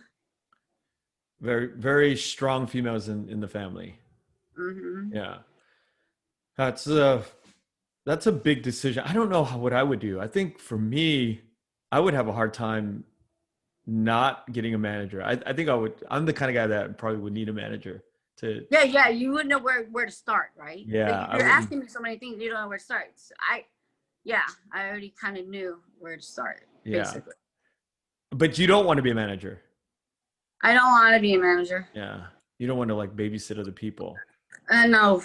Very, very strong females in the family. Hmm. Yeah. That's a big decision. I don't know what I would do. I think for me, I would have a hard time not getting a manager. I think I'm the kind of guy that probably would need a manager to, Yeah, yeah. You wouldn't know where to start, right? Like yeah, if I you're wouldn't, asking me so many things, you don't know where to start. So yeah, I already kind of knew where to start, yeah. basically. But you don't want to be a manager. I don't want to be a manager. Yeah. You don't want to like babysit other people. No,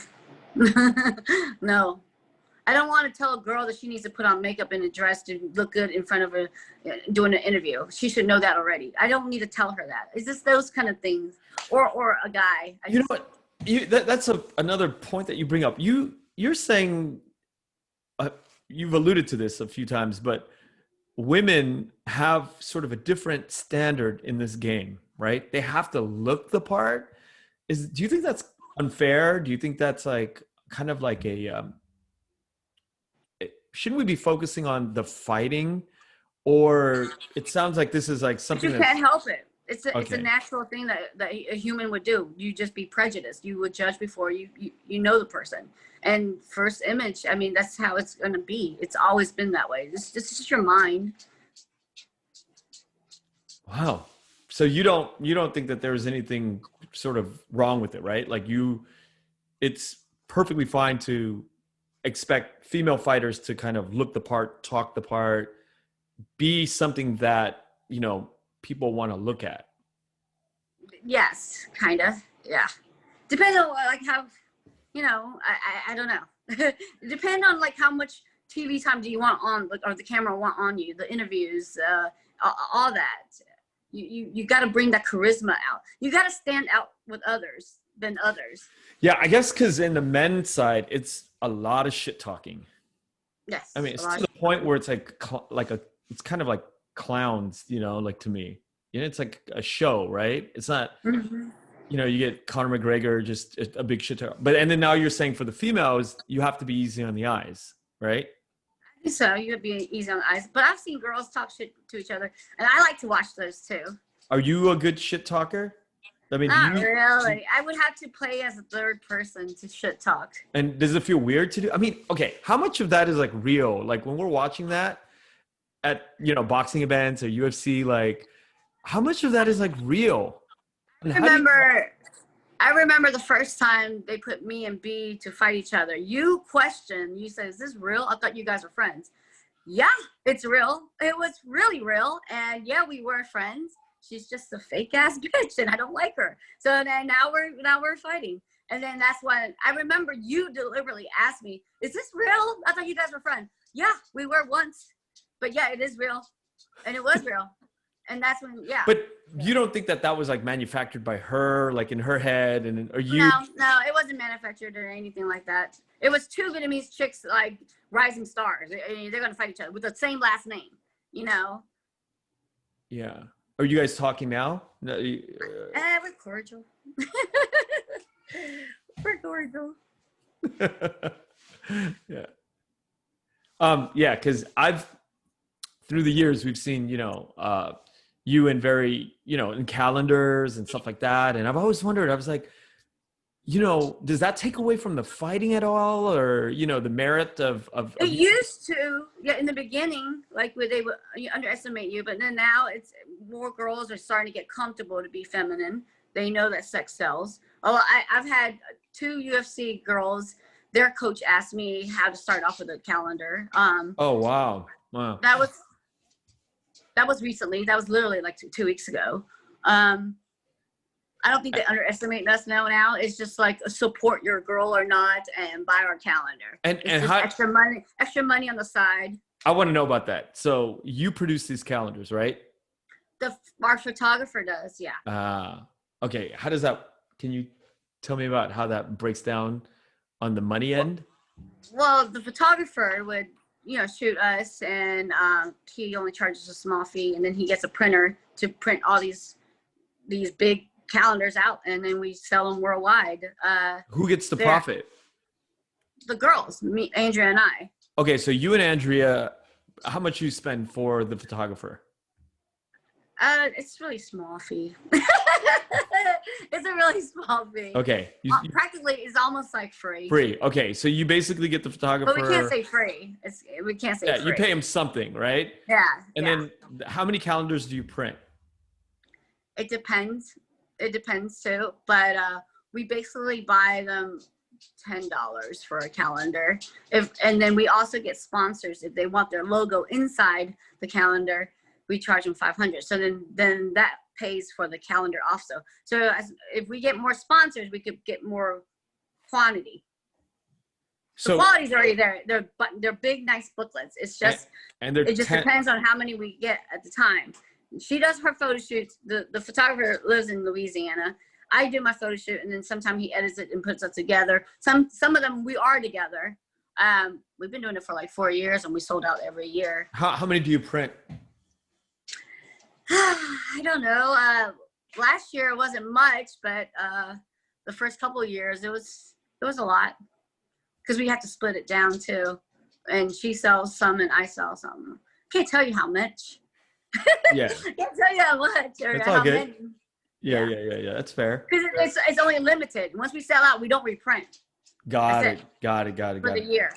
no. I don't want to tell a girl that she needs to put on makeup and a dress to look good in front of her doing an interview. She should know that already. I don't need to tell her that. It's just those kind of things, or a guy. You know what? That's another point that you bring up. You're saying uh, you've alluded to this a few times, but women have sort of a different standard in this game, right? They have to look the part. Do you think that's unfair? Do you think that's like kind of like shouldn't we be focusing on the fighting? Or it sounds like this is like But something you that's can't help it. It's a okay. natural thing that a human would do. You just be prejudiced. You would judge before you know the person. And first image, I mean, that's how it's gonna be. It's always been that way. This is your mind. Wow. So you don't think that there's anything sort of wrong with it, right? Like it's perfectly fine to expect female fighters to kind of look the part, talk the part, be something that, people want to look at. Yes, kind of. Yeah. Depends on like how, I don't know. Depend on like how much TV time do you want on, like, or the camera want on you, the interviews, all that. You got to bring that charisma out. You got to stand out with others than others. Yeah, I guess because in the men's side, it's a lot of shit talking. I Yes, mean, a it's lot to of the point where it's it's kind of like clowns, like to me. It's like a show, right? It's not, Mhm. you get Conor McGregor, just a big shit talk. And then now you're saying for the females, you have to be easy on the eyes, right? I think so. You would be easy on the eyes, but I've seen girls talk shit to each other, and I like to watch those too. Are you a good shit talker? I mean, Not really. I would have to play as a third person to shit talk. and does it feel weird to do? I mean, okay, how much of that is like real? Like when we're watching that at, boxing events or UFC, like how much of that is like real? And I how do you, remember I remember the first time they put me and B to fight each other. You questioned, you said, "Is this real? I thought you guys were friends." Yeah, it's real. It was really real. And yeah, we were friends. She's just a fake ass bitch and I don't like her. So then now we're fighting. And then that's when I remember you deliberately asked me, "Is this real? I thought you guys were friends." Yeah, we were once. But yeah, it is real. And it was real. And that's when, yeah. but you don't think that was like manufactured by her, like in her head, and or you? No, it wasn't manufactured or anything like that. It was two Vietnamese chicks, like rising stars. They're gonna fight each other with the same last name, you know. Yeah. Are you guys talking now? No, We're cordial. We're cordial. yeah. Yeah, because through the years we've seen, you in very, in calendars and stuff like that. And I've always wondered, I was like, does that take away from the fighting at all? Or, the merit of It used to, yeah, in the beginning, like where they would underestimate you, but then now it's more girls are starting to get comfortable to be feminine. They know that sex sells. Oh, I've had two UFC girls. Their coach asked me how to start off with a calendar. Oh, wow. Wow. That was recently. That was literally like 2 weeks ago. I don't think they underestimate us now. It's just like support your girl or not and buy our calendar. And it's how, extra money on the side. I want to know about that. So you produce these calendars, right? Our photographer does, yeah. Okay. How does that, can you tell me about how that breaks down on the money end? Well, the photographer would, shoot us, and he only charges a small fee, and then he gets a printer to print all these big calendars out, and then we sell them worldwide. Who gets the profit? The girls, me, Andrea, and I. Okay, so you and Andrea, how much you spend for the photographer? It's really small fee. It's a really small fee. Okay. Practically, it's almost like free. Free. Okay. So you basically get the photographer. But we can't say free. We can't say free. You pay him something, right? Yeah. And then how many calendars do you print? It depends. It depends too. But we basically buy them $10 for a calendar. And then we also get sponsors. If they want their logo inside the calendar, we charge them $500. So then that pays for the calendar also. So if we get more sponsors, we could get more quantity. So the quality's already there. They're big, nice booklets. It's just it just depends on how many we get at the time. She does her photo shoots. The photographer lives in Louisiana. I do my photo shoot, and then sometimes he edits it and puts it together. Some of them we are together. We've been doing it for like 4 years, and we sold out every year. How many do you print? I don't know. Last year it wasn't much, but the first couple of years it was a lot because we had to split it down too. And she sells some, and I sell some. Can't tell you how much. Yeah. Can't tell you how much or That's how all good. many. Yeah. That's fair. Because it's only limited. Once we sell out, we don't reprint. Got it. For the year.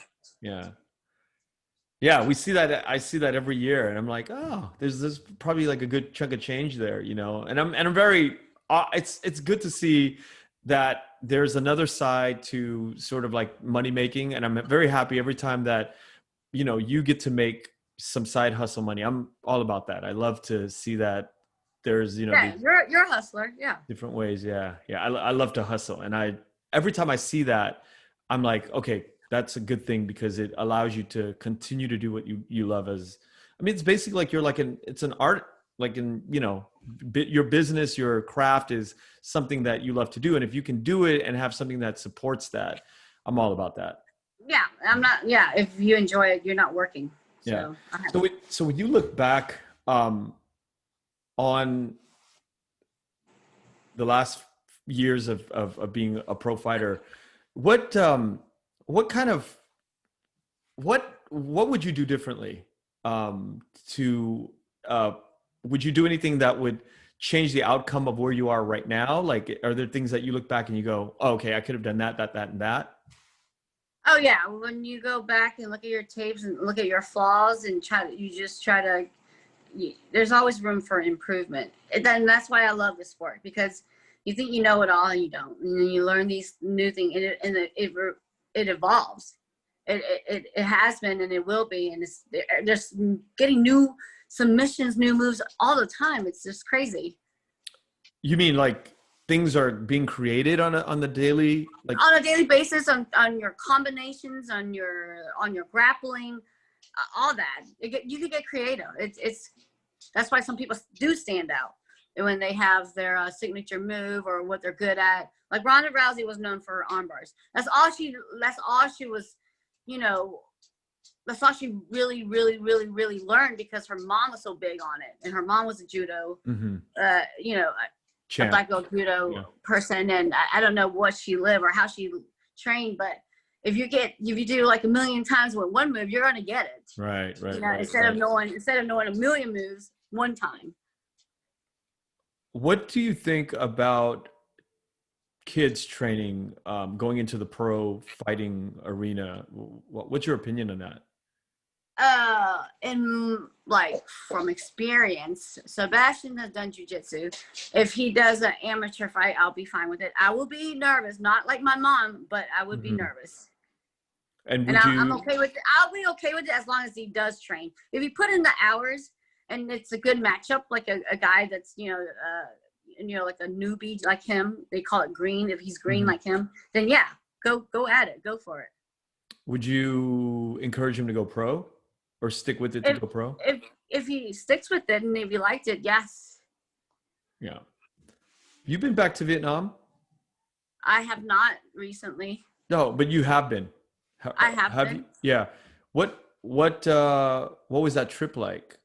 Yeah, we see that. I see that every year, and I'm like, oh, there's probably like a good chunk of change there, you know. And I'm very. It's good to see that there's another side to sort of like money making, and I'm very happy every time that, you know, you get to make some side hustle money. I'm all about that. I love to see that there's, you know, you're a hustler. Yeah. Different ways. Yeah. I love to hustle, and every time I see that, I'm like, okay, that's a good thing because it allows you to continue to do what you love. It's basically like it's an art, like in, you know, your business, your craft is something that you love to do. And if you can do it and have something that supports that, I'm all about that. Yeah. If you enjoy it, you're not working. So, yeah. So when you look back on the last years of being a pro fighter, what would you do differently? Would you do anything that would change the outcome of where you are right now? Like, are there things that you look back and you go, oh, okay, I could have done that, and that? Oh yeah. When you go back and look at your tapes and look at your flaws and there's always room for improvement. And then that's why I love the sport, because you think you know it all and you don't. And then you learn these new things, and it evolves. It has been, and it will be. And there's getting new submissions, new moves all the time. It's just crazy. You mean like things are being created on a daily, like on a daily basis, on your combinations, on your grappling, all that. You can get creative. That's why some people do stand out when they have their signature move or what they're good at. Like Ronda Rousey was known for her arm bars. That's all she was, you know, that's all she really, really, really, really learned, because her mom was so big on it. And her mom was a judo, you know, a black belt judo person. And I don't know what she lived or how she trained, but if you do like a million times with one move, you're going to get it. Right. You know, instead of knowing a million moves one time. What do you think about kids training, going into the pro fighting arena? What's your opinion on that? From experience, Sebastian has done jiu-jitsu. If he does an amateur fight, I'll be fine with it. I will be nervous, not like my mom, but I would be nervous. And I'm okay with it. I'll be okay with it as long as he does train. If he put in the hours and it's a good matchup, like a guy that's, like a newbie like him, they call it green. If he's green like him, then yeah, go at it. Go for it. Would you encourage him to go pro or stick with it to go pro? If he sticks with it and if he liked it, yes. Yeah. You've been back to Vietnam? I have not recently. No, but you have been. I have been. You? Yeah. What was that trip like?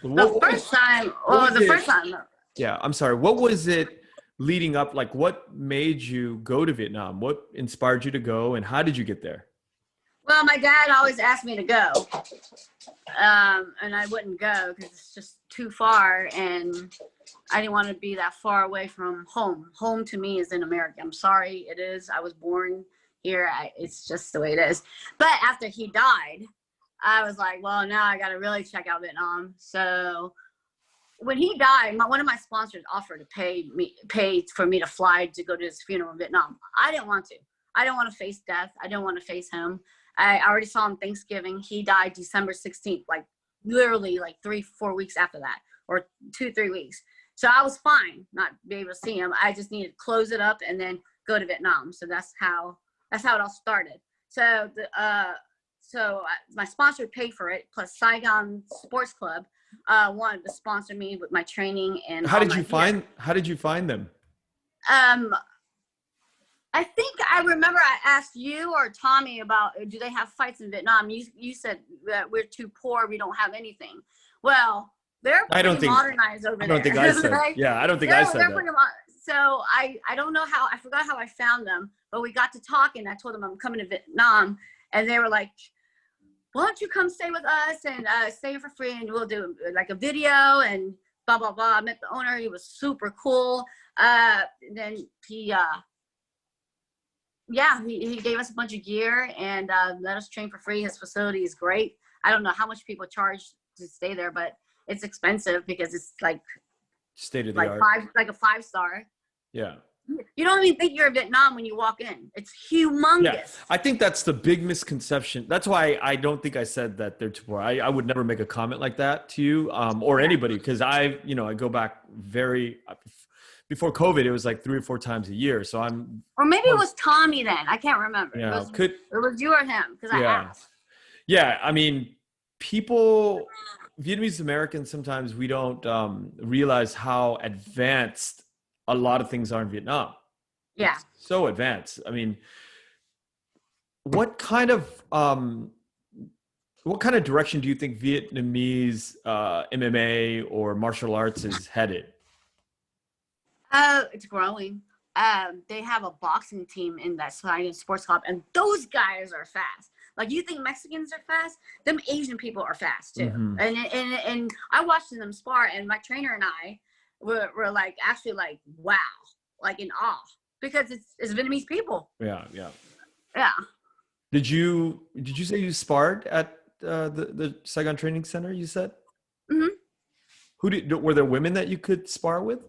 The first time. Yeah, I'm sorry. What was it leading up? Like, what made you go to Vietnam? What inspired you to go, and how did you get there? Well, my dad always asked me to go, and I wouldn't go because it's just too far, and I didn't want to be that far away from home. Home to me is in America. I'm sorry, it is. I was born here. It's just the way it is. But after he died, I was like, well, now I got to really check out Vietnam. So when he died, one of my sponsors offered to pay for me to fly to go to his funeral in Vietnam. I didn't want to. I don't want to face death. I don't want to face him. I already saw him Thanksgiving. He died December 16th, like literally like 3-4 weeks after that, or 2-3 weeks. So I was fine not be able to see him. I just needed to close it up and then go to Vietnam. So that's how it all started. So my sponsor paid for it, plus Saigon Sports Club wanted to sponsor me with my training and How did you find them? I think I remember I asked you or Tommy about, do they have fights in Vietnam? You said that we're too poor, we don't have anything. Well, they're pretty modernized over there. I don't think I said. Like, yeah, I don't think I said that. So I don't know how, I forgot how I found them, but we got to talking. I told them I'm coming to Vietnam, and they were like, why don't you come stay with us and stay for free, and we'll do like a video and blah, blah, blah. I met the owner. He was super cool. Then he gave us a bunch of gear and let us train for free. His facility is great. I don't know how much people charge to stay there, but it's expensive because it's like state of the art, like a 5-star. Yeah. You don't even think you're in Vietnam when you walk in. It's humongous. Yeah. I think that's the big misconception. That's why I don't think I said that they're too poor. I would never make a comment like that to you or anybody, because I go back before COVID, it was like 3 or 4 times a year. So or maybe it was Tommy then. I can't remember. Yeah, it was you or him, because I asked. Yeah, I mean, people, Vietnamese Americans, sometimes we don't realize how advanced a lot of things are in Vietnam. Yeah. It's so advanced. I mean, what kind of direction do you think Vietnamese MMA or martial arts is headed? It's growing. They have a boxing team in that Saigon Sports Club, and those guys are fast. Like, you think Mexicans are fast? Them Asian people are fast too. Mm-hmm. And I watched them spar, and my trainer and I were like, actually like, wow, like in awe, because it's Vietnamese people. Yeah. Did you say you sparred at the Saigon Training Center? You said. Mm-hmm. Were there women that you could spar with?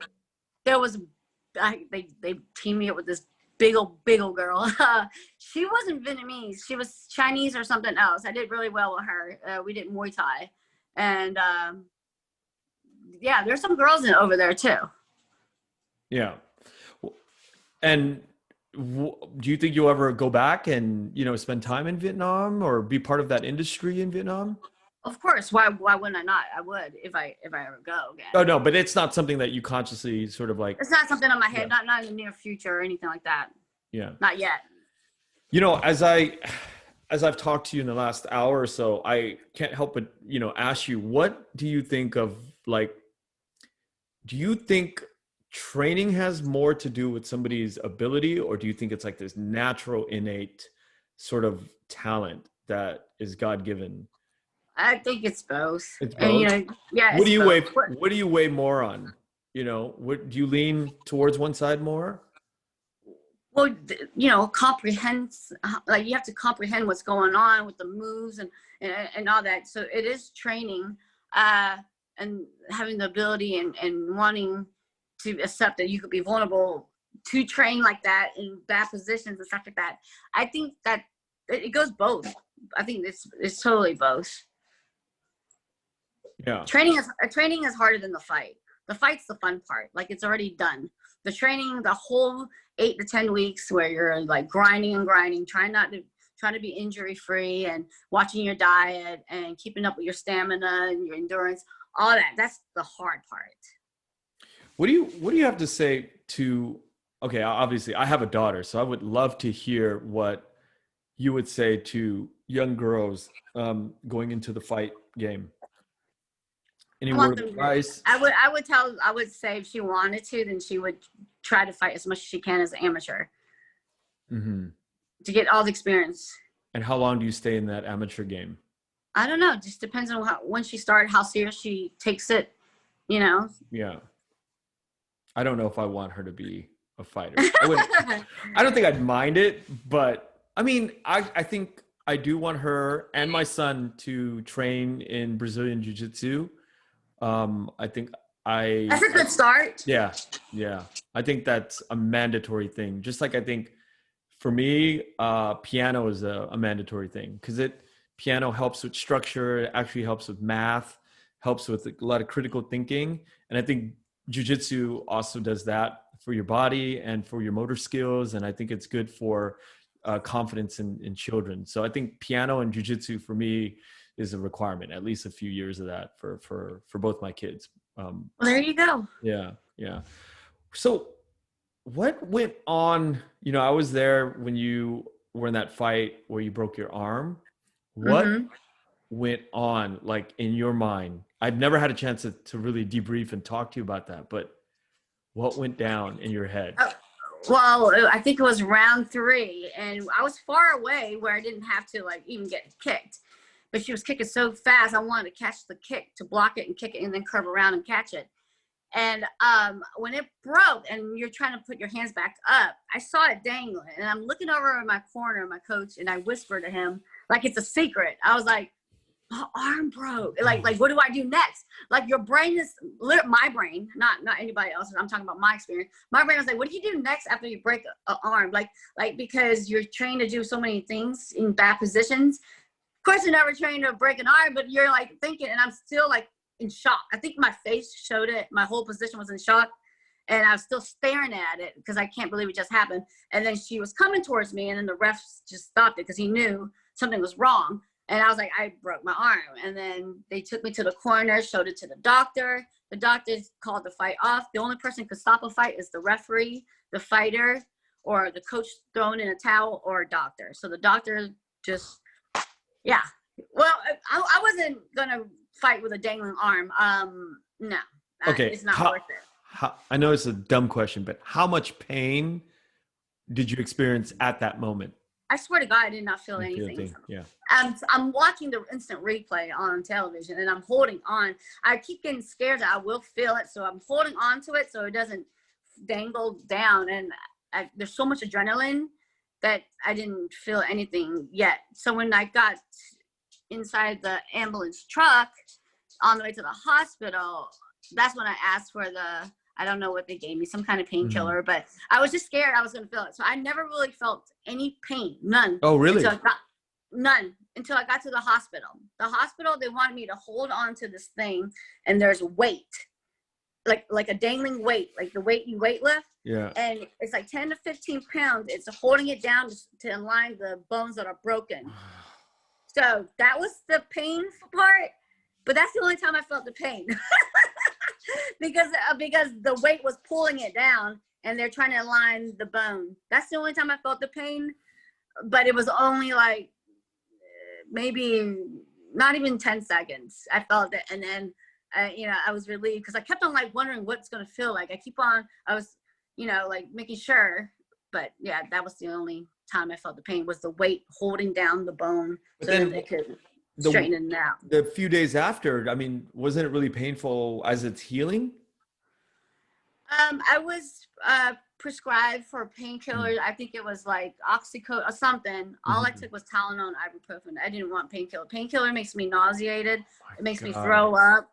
There was, they teamed me up with this big old girl. She wasn't Vietnamese. She was Chinese or something else. I did really well with her. We did Muay Thai, and there's some girls over there too. Yeah. And do you think you'll ever go back and spend time in Vietnam or be part of that industry in Vietnam? Of course. Why wouldn't I not? I would if I ever go again. Oh no, but it's not something that you consciously sort of like. It's not something on my head. Yeah. Not in the near future or anything like that. Yeah. Not yet. As I've talked to you in the last hour or so, I can't help but ask you, what do you think of, like, do you think training has more to do with somebody's ability, or do you think it's like this natural, innate sort of talent that is God-given? I think it's both. It's both. And, what do you weigh more on? What do you lean towards one side more? Well, like, you have to comprehend what's going on with the moves and all that. So it is training and having the ability and wanting to accept that you could be vulnerable to train like that in bad positions and stuff like that. I think that it goes both. I think it's totally both. Yeah. Training is harder than the fight. The fight's the fun part. Like, it's already done. The training, the whole 8 to 10 weeks where you're like grinding, trying to be injury free and watching your diet and keeping up with your stamina and your endurance, all that. That's the hard part. What do you have to say to, okay, obviously I have a daughter, so I would love to hear what you would say to young girls going into the fight game. Any word of advice? I would say if she wanted to, then she would try to fight as much as she can as an amateur. Mm-hmm. To get all the experience. And how long do you stay in that amateur game? I don't know. It just depends on when she started, how serious she takes it, you know. Yeah. I don't know if I want her to be a fighter. I wouldn't. I don't think I'd mind it, but I mean, I think I do want her and my son to train in Brazilian Jiu-Jitsu. I think That's a good start. yeah, yeah. I think that's a mandatory thing. Just like I think for me, piano is a mandatory thing because piano helps with structure. It actually helps with math, helps with a lot of critical thinking, and I think jujitsu also does that for your body and for your motor skills. And I think it's good for confidence in children. So I think piano and jujitsu for me is a requirement. At least a few years of that for both my kids. Well, there you go. Yeah, yeah. So what went on? You know, I was there when you were in that fight where you broke your arm. What Mm-hmm. went on, like, in your mind? I've never had a chance to really debrief and talk to you about that, but what went down in your head? Well, I think it was round 3, and I was far away where I didn't have to like even get kicked. But she was kicking so fast, I wanted to catch the kick, to block it and kick it, and then curve around and catch it. And when it broke, and you're trying to put your hands back up, I saw it dangling, and I'm looking over in my corner, my coach, and I whispered to him like it's a secret. I was like, my arm broke. Like what do I do next? Like your brain is my brain, not anybody else's. I'm talking about my experience. My brain was like, what do you do next after you break an arm? Like because you're trained to do so many things in bad positions. Of course, you're never trained to break an arm, but you're like thinking, and I'm still like in shock. I think my face showed it. My whole position was in shock, and I was still staring at it because I can't believe it just happened. And then she was coming towards me, and then the ref just stopped it because he knew something was wrong. And I was like, I broke my arm. And then they took me to the corner, showed it to the doctor. The doctor called the fight off. The only person who could stop a fight is the referee, the fighter, or the coach throwing in a towel, or a doctor. So the doctor just, yeah. Well, I wasn't going to fight with a dangling arm. No. Okay. It's not worth it. I know it's a dumb question, but how much pain did you experience at that moment? I swear to God, I did not feel anything. Yeah. I'm watching the instant replay on television, and I'm holding on. I keep getting scared that I will feel it, so I'm holding on to it so it doesn't dangle down. And there's so much adrenaline that I didn't feel anything yet. So when I got inside the ambulance truck on the way to the hospital, that's when I asked for I don't know what they gave me, some kind of painkiller, but I was just scared I was going to feel it. So I never really felt any pain, none. Oh, really? None until I got to the hospital. The hospital, they wanted me to hold on to this thing, and there's weight, like a dangling weight, like the weight you weight lift. Yeah. And it's like 10 to 15 pounds. It's holding it down to align the bones that are broken. So that was the painful part, but that's the only time I felt the pain. because the weight was pulling it down, and they're trying to align the bone. That's the only time I felt the pain, but it was only like maybe not even 10 seconds. I felt it, and then I was relieved because I kept on like wondering what's gonna feel like. I was like making sure, but yeah, that was the only time I felt the pain, was the weight holding down the bone, But so then that they could straighten it out. The few days after, I mean, wasn't it really painful as it's healing? I was prescribed for painkillers. I think it was like oxycodone or something. All I took was Tylenol and ibuprofen. I didn't want painkiller. Painkiller makes me nauseated. It makes me throw up.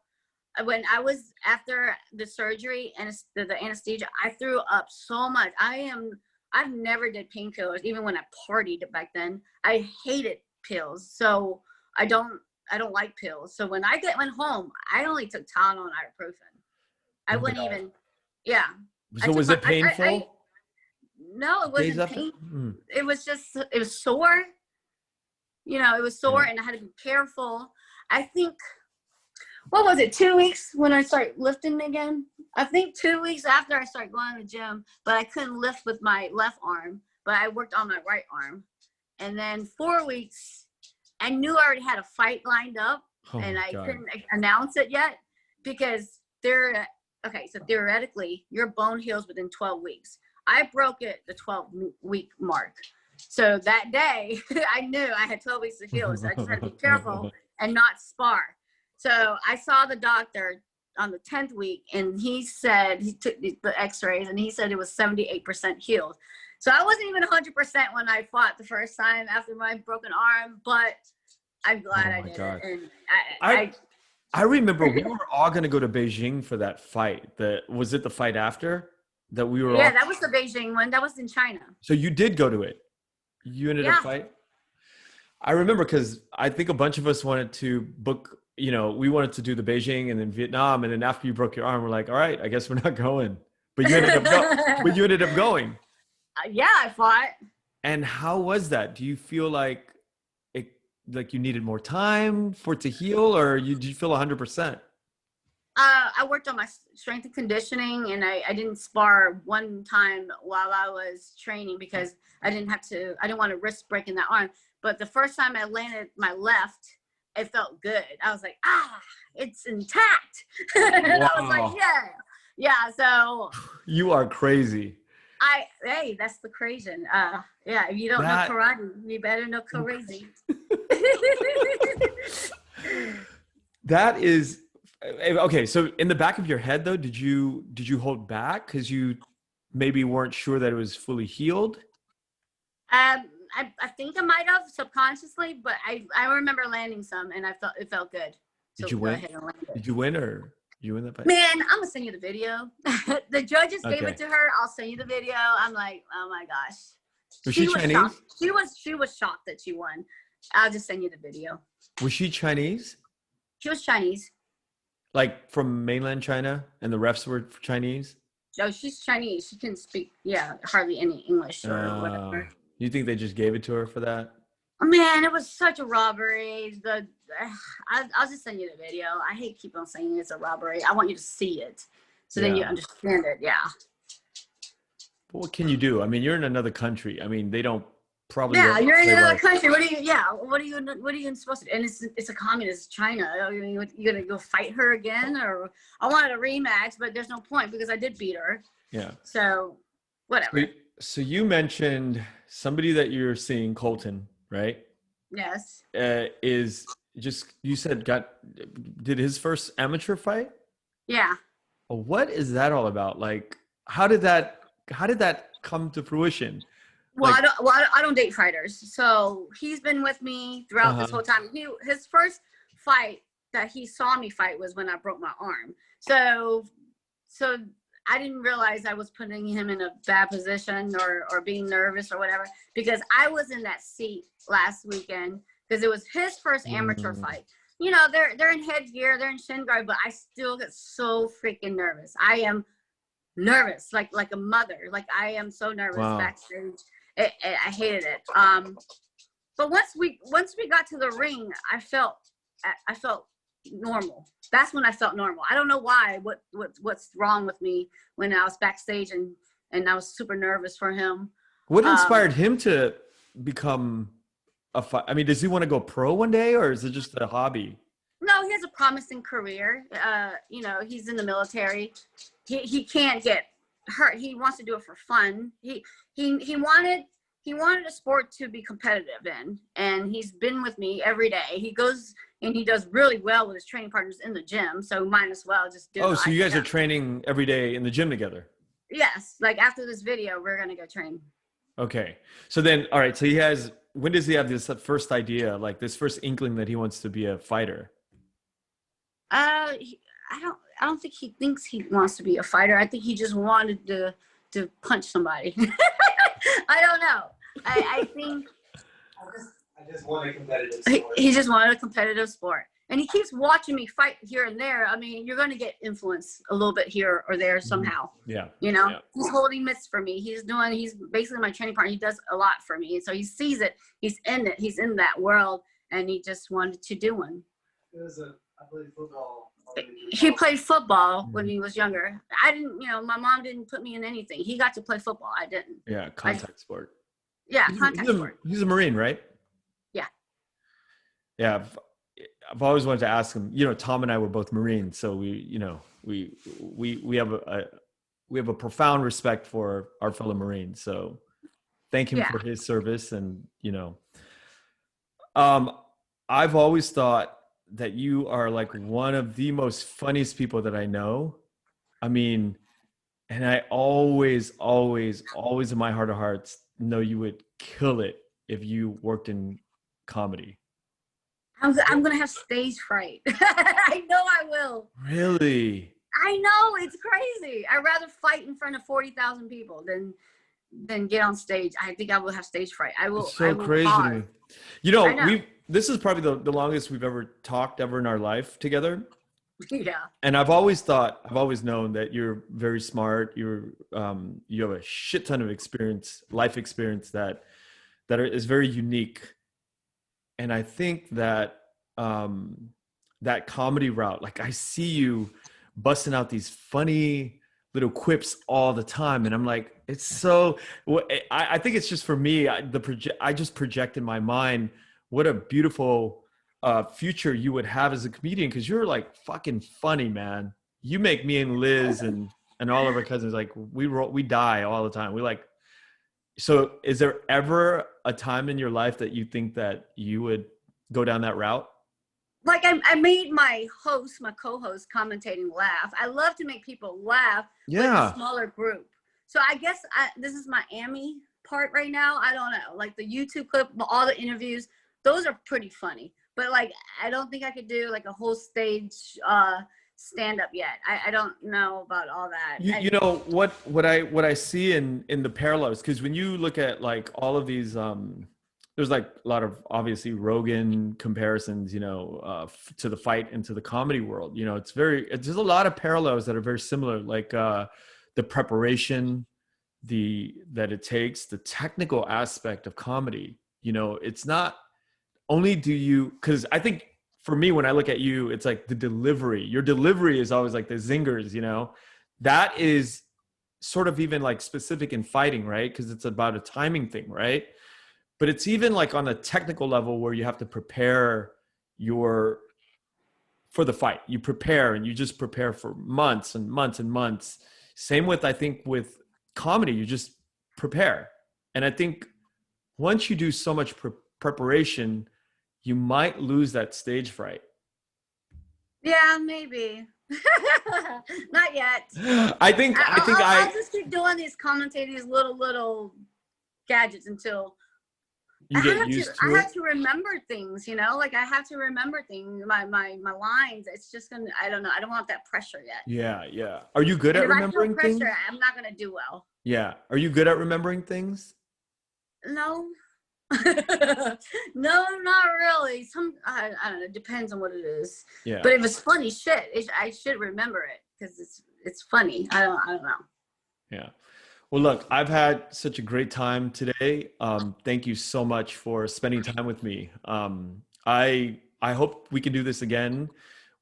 When I was after the surgery and the anesthesia, I threw up so much. I've never did painkillers, even when I partied back then. I hated pills, so I don't like pills. So when I went home, I only took Tylenol and ibuprofen. I wouldn't even. Yeah. So was it painful? No, it wasn't painful. It was just, it was sore. It was sore, and I had to be careful. I think, what was it, 2 weeks when I started lifting again? I think 2 weeks after I started going to the gym, but I couldn't lift with my left arm, but I worked on my right arm. And then 4 weeks, I knew I already had a fight lined up, and I couldn't announce it yet because so theoretically, your bone heals within 12 weeks. I broke it the 12-week mark. So that day, I knew I had 12 weeks to heal. So I just had to be careful and not spar. So I saw the doctor on the 10th week, and he said, he took the x-rays, and he said it was 78% healed. So I wasn't even 100% when I fought the first time after my broken arm, but I'm glad I did it. And I remember we were all going to go to Beijing for that fight. Was it the fight after that we were? Yeah, that was the Beijing one. That was in China. So you did go to it. You ended up fighting. I remember because I think a bunch of us wanted to book. We wanted to do the Beijing and then Vietnam, and then after you broke your arm, we're like, all right, I guess we're not going. But you ended up going. Yeah, I fought. And how was that? Do you feel like you needed more time for it to heal, or did you feel 100%? I worked on my strength and conditioning, and I didn't spar one time while I was training because I didn't want to risk breaking that arm. But the first time I landed my left, it felt good. I was like, it's intact. And I was like, yeah. So you are crazy. Hey, that's the crazy. If you don't know karate, you better know crazy. That is okay. So in the back of your head though, did you hold back because you maybe weren't sure that it was fully healed? I think I might have subconsciously, but I remember landing some, and it felt good. So did you win? Did you win, or you win that fight? Man, I'm gonna send you the video. The judges gave it to her. I'll send you the video. I'm like, oh my gosh. Was she Chinese? Shocked. She was shocked that she won. I'll just send you the video. Was she Chinese? She was Chinese. Like from mainland China, and the refs were Chinese? No, she's Chinese. She couldn't speak, hardly any English or whatever. You think they just gave it to her for that? Man, it was such a robbery. I'll just send you the video. I hate keep on saying it's a robbery. I want you to see it, so then you understand it. Yeah. But what can you do? I mean, you're in another country. I mean, they don't probably. Yeah, you're in another country. What are you supposed to do? And it's a communist China. You gonna go fight her again? Or I wanted a rematch, but there's no point because I did beat her. Yeah. So whatever. So you mentioned somebody that you're seeing, Colton, right? Yes. Is just, you said did his first amateur fight? Yeah. Well, what is that all about? Like, how did that come to fruition? Well, I don't date fighters. So he's been with me throughout this whole time. His first fight that he saw me fight was when I broke my arm. So I didn't realize I was putting him in a bad position or being nervous or whatever, because I was in that seat last weekend because it was his first amateur fight. They're in headgear, they're in shin guard, but I still get so freaking nervous. I am nervous, like a mother. Like I am so nervous backstage. I hated it. But once we got to the ring, I felt normal. That's when I felt normal. I don't know why. What's wrong with me when I was backstage and I was super nervous for him. What inspired him to become a fight? I mean, does he want to go pro one day, or is it just a hobby? No, he has a promising career. He's in the military. He can't get hurt. He wants to do it for fun. He wanted a sport to be competitive in, and he's been with me every day. He goes and he does really well with his training partners in the gym, so might as well just do it. Oh, so you guys are training every day in the gym together? Yes. Like after this video, we're going to go train. Okay. So then, all right. So when does he have this first idea, like this first inkling that he wants to be a fighter? I don't think he thinks he wants to be a fighter. I think he just wanted to punch somebody. I don't know. I think I just want a competitive sport. He just wanted a competitive sport. And he keeps watching me fight here and there. I mean, you're going to get influence a little bit here or there somehow. Yeah. He's holding mitts for me. He's basically my training partner. He does a lot for me. And so he sees it. He's in it. He's in that world. And he just wanted to do one. I played football. He played football when he was younger. I didn't, my mom didn't put me in anything. He got to play football. I didn't. Yeah, contact sport. Yeah, contact sport. He's a Marine, right? Yeah. Yeah, I've always wanted to ask him. Tom and I were both Marines, so we have a profound respect for our fellow Marines. So thank him Yeah. for his service. And, um, I've always thought that you are like one of the most funniest people that I know. I mean, and I always, always, always in my heart of hearts know you would kill it if you worked in comedy. I'm gonna have stage fright. I know I will. Really? I know, it's crazy. I'd rather fight in front of 40,000 people than get on stage. I think I will have stage fright. I It's will. I so will crazy to pause. me. I know. This is probably the longest we've ever talked ever in our life together. Yeah. And I've always known that you're very smart. You have a shit ton of experience, life experience is very unique. And I think that that comedy route, like I see you busting out these funny little quips all the time, and I'm like, it's so. I think it's just for me. I just project in my mind what a beautiful future you would have as a comedian, because you're like fucking funny, man. You make me and Liz and all of our cousins like we die all the time. We like. So, is there ever a time in your life that you think that you would go down that route? Like I made my co-host commentating laugh. I love to make people laugh with a smaller group. So I guess this is my Amy part right now. I don't know. Like the YouTube clip, all the interviews, those are pretty funny. But like, I don't think I could do like a whole stage stand up yet. I don't know about all that. You know what I see in the parallels, because when you look at like all of these there's like a lot of obviously Rogan comparisons, to the fight and to the comedy world. There's a lot of parallels that are very similar, like the preparation, that it takes, the technical aspect of comedy. It's not only because I think for me, when I look at you, it's like the delivery. Your delivery is always like the zingers, that is sort of even like specific in fighting, right? Because it's about a timing thing, right? But it's even like on a technical level where you have to prepare for the fight. You prepare, and you just prepare for months and months and months. Same with, I think, with comedy, you just prepare. And I think once you do so much preparation, you might lose that stage fright. Yeah, maybe. Not yet. I'll just keep doing these commentating, these little gadgets until you get used to it. I have to remember things, like I have to remember things, my lines. It's just gonna, I don't know. I don't want that pressure yet. Yeah. Are you good at remembering things? If I feel pressure, I'm not gonna do well. Yeah. Are you good at remembering things? No. No, not really. I don't know. It depends on what it is. Yeah. But if it's funny shit, I should remember it because it's funny. I don't know. Yeah. Well, look, I've had such a great time today. Thank you so much for spending time with me. I hope we can do this again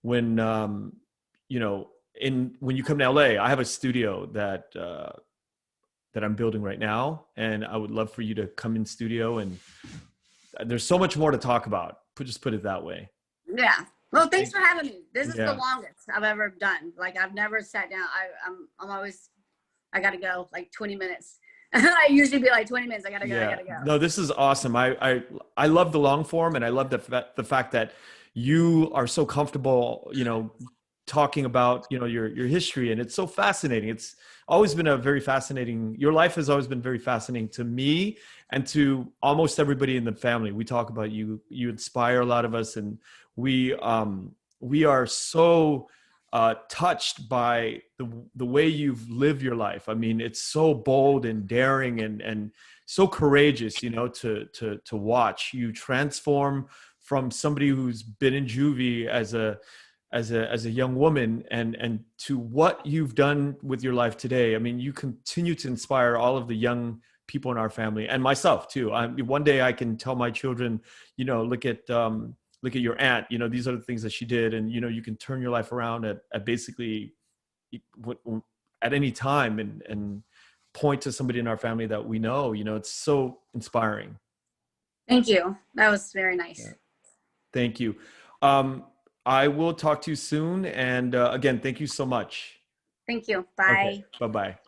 when when you come to LA. I have a studio that I'm building right now, and I would love for you to come in studio. And there's so much more to talk about. Just put it that way. Yeah. Well, thanks for having me. This is the longest I've ever done. Like I've never sat down. I'm always, I gotta go like 20 minutes. I usually be like 20 minutes. I gotta go. No, this is awesome. I love the long form, and I love the fact that you are so comfortable, talking about, your history, and it's so fascinating. It's always been your life has always been very fascinating to me and to almost everybody in the family. We talk about you inspire a lot of us, and we are so touched by the way you've lived your life. I mean, it's so bold and daring and so courageous, to watch you transform from somebody who's been in juvie as a young woman and to what you've done with your life today. I mean, you continue to inspire all of the young people in our family and myself too. One day I can tell my children, look at your aunt, these are the things that she did. And, you can turn your life around at basically at any time and point to somebody in our family that we know. It's so inspiring. Thank you. That was very nice. Yeah. Thank you. I will talk to you soon. And again, thank you so much. Thank you. Bye. Okay. Bye-bye.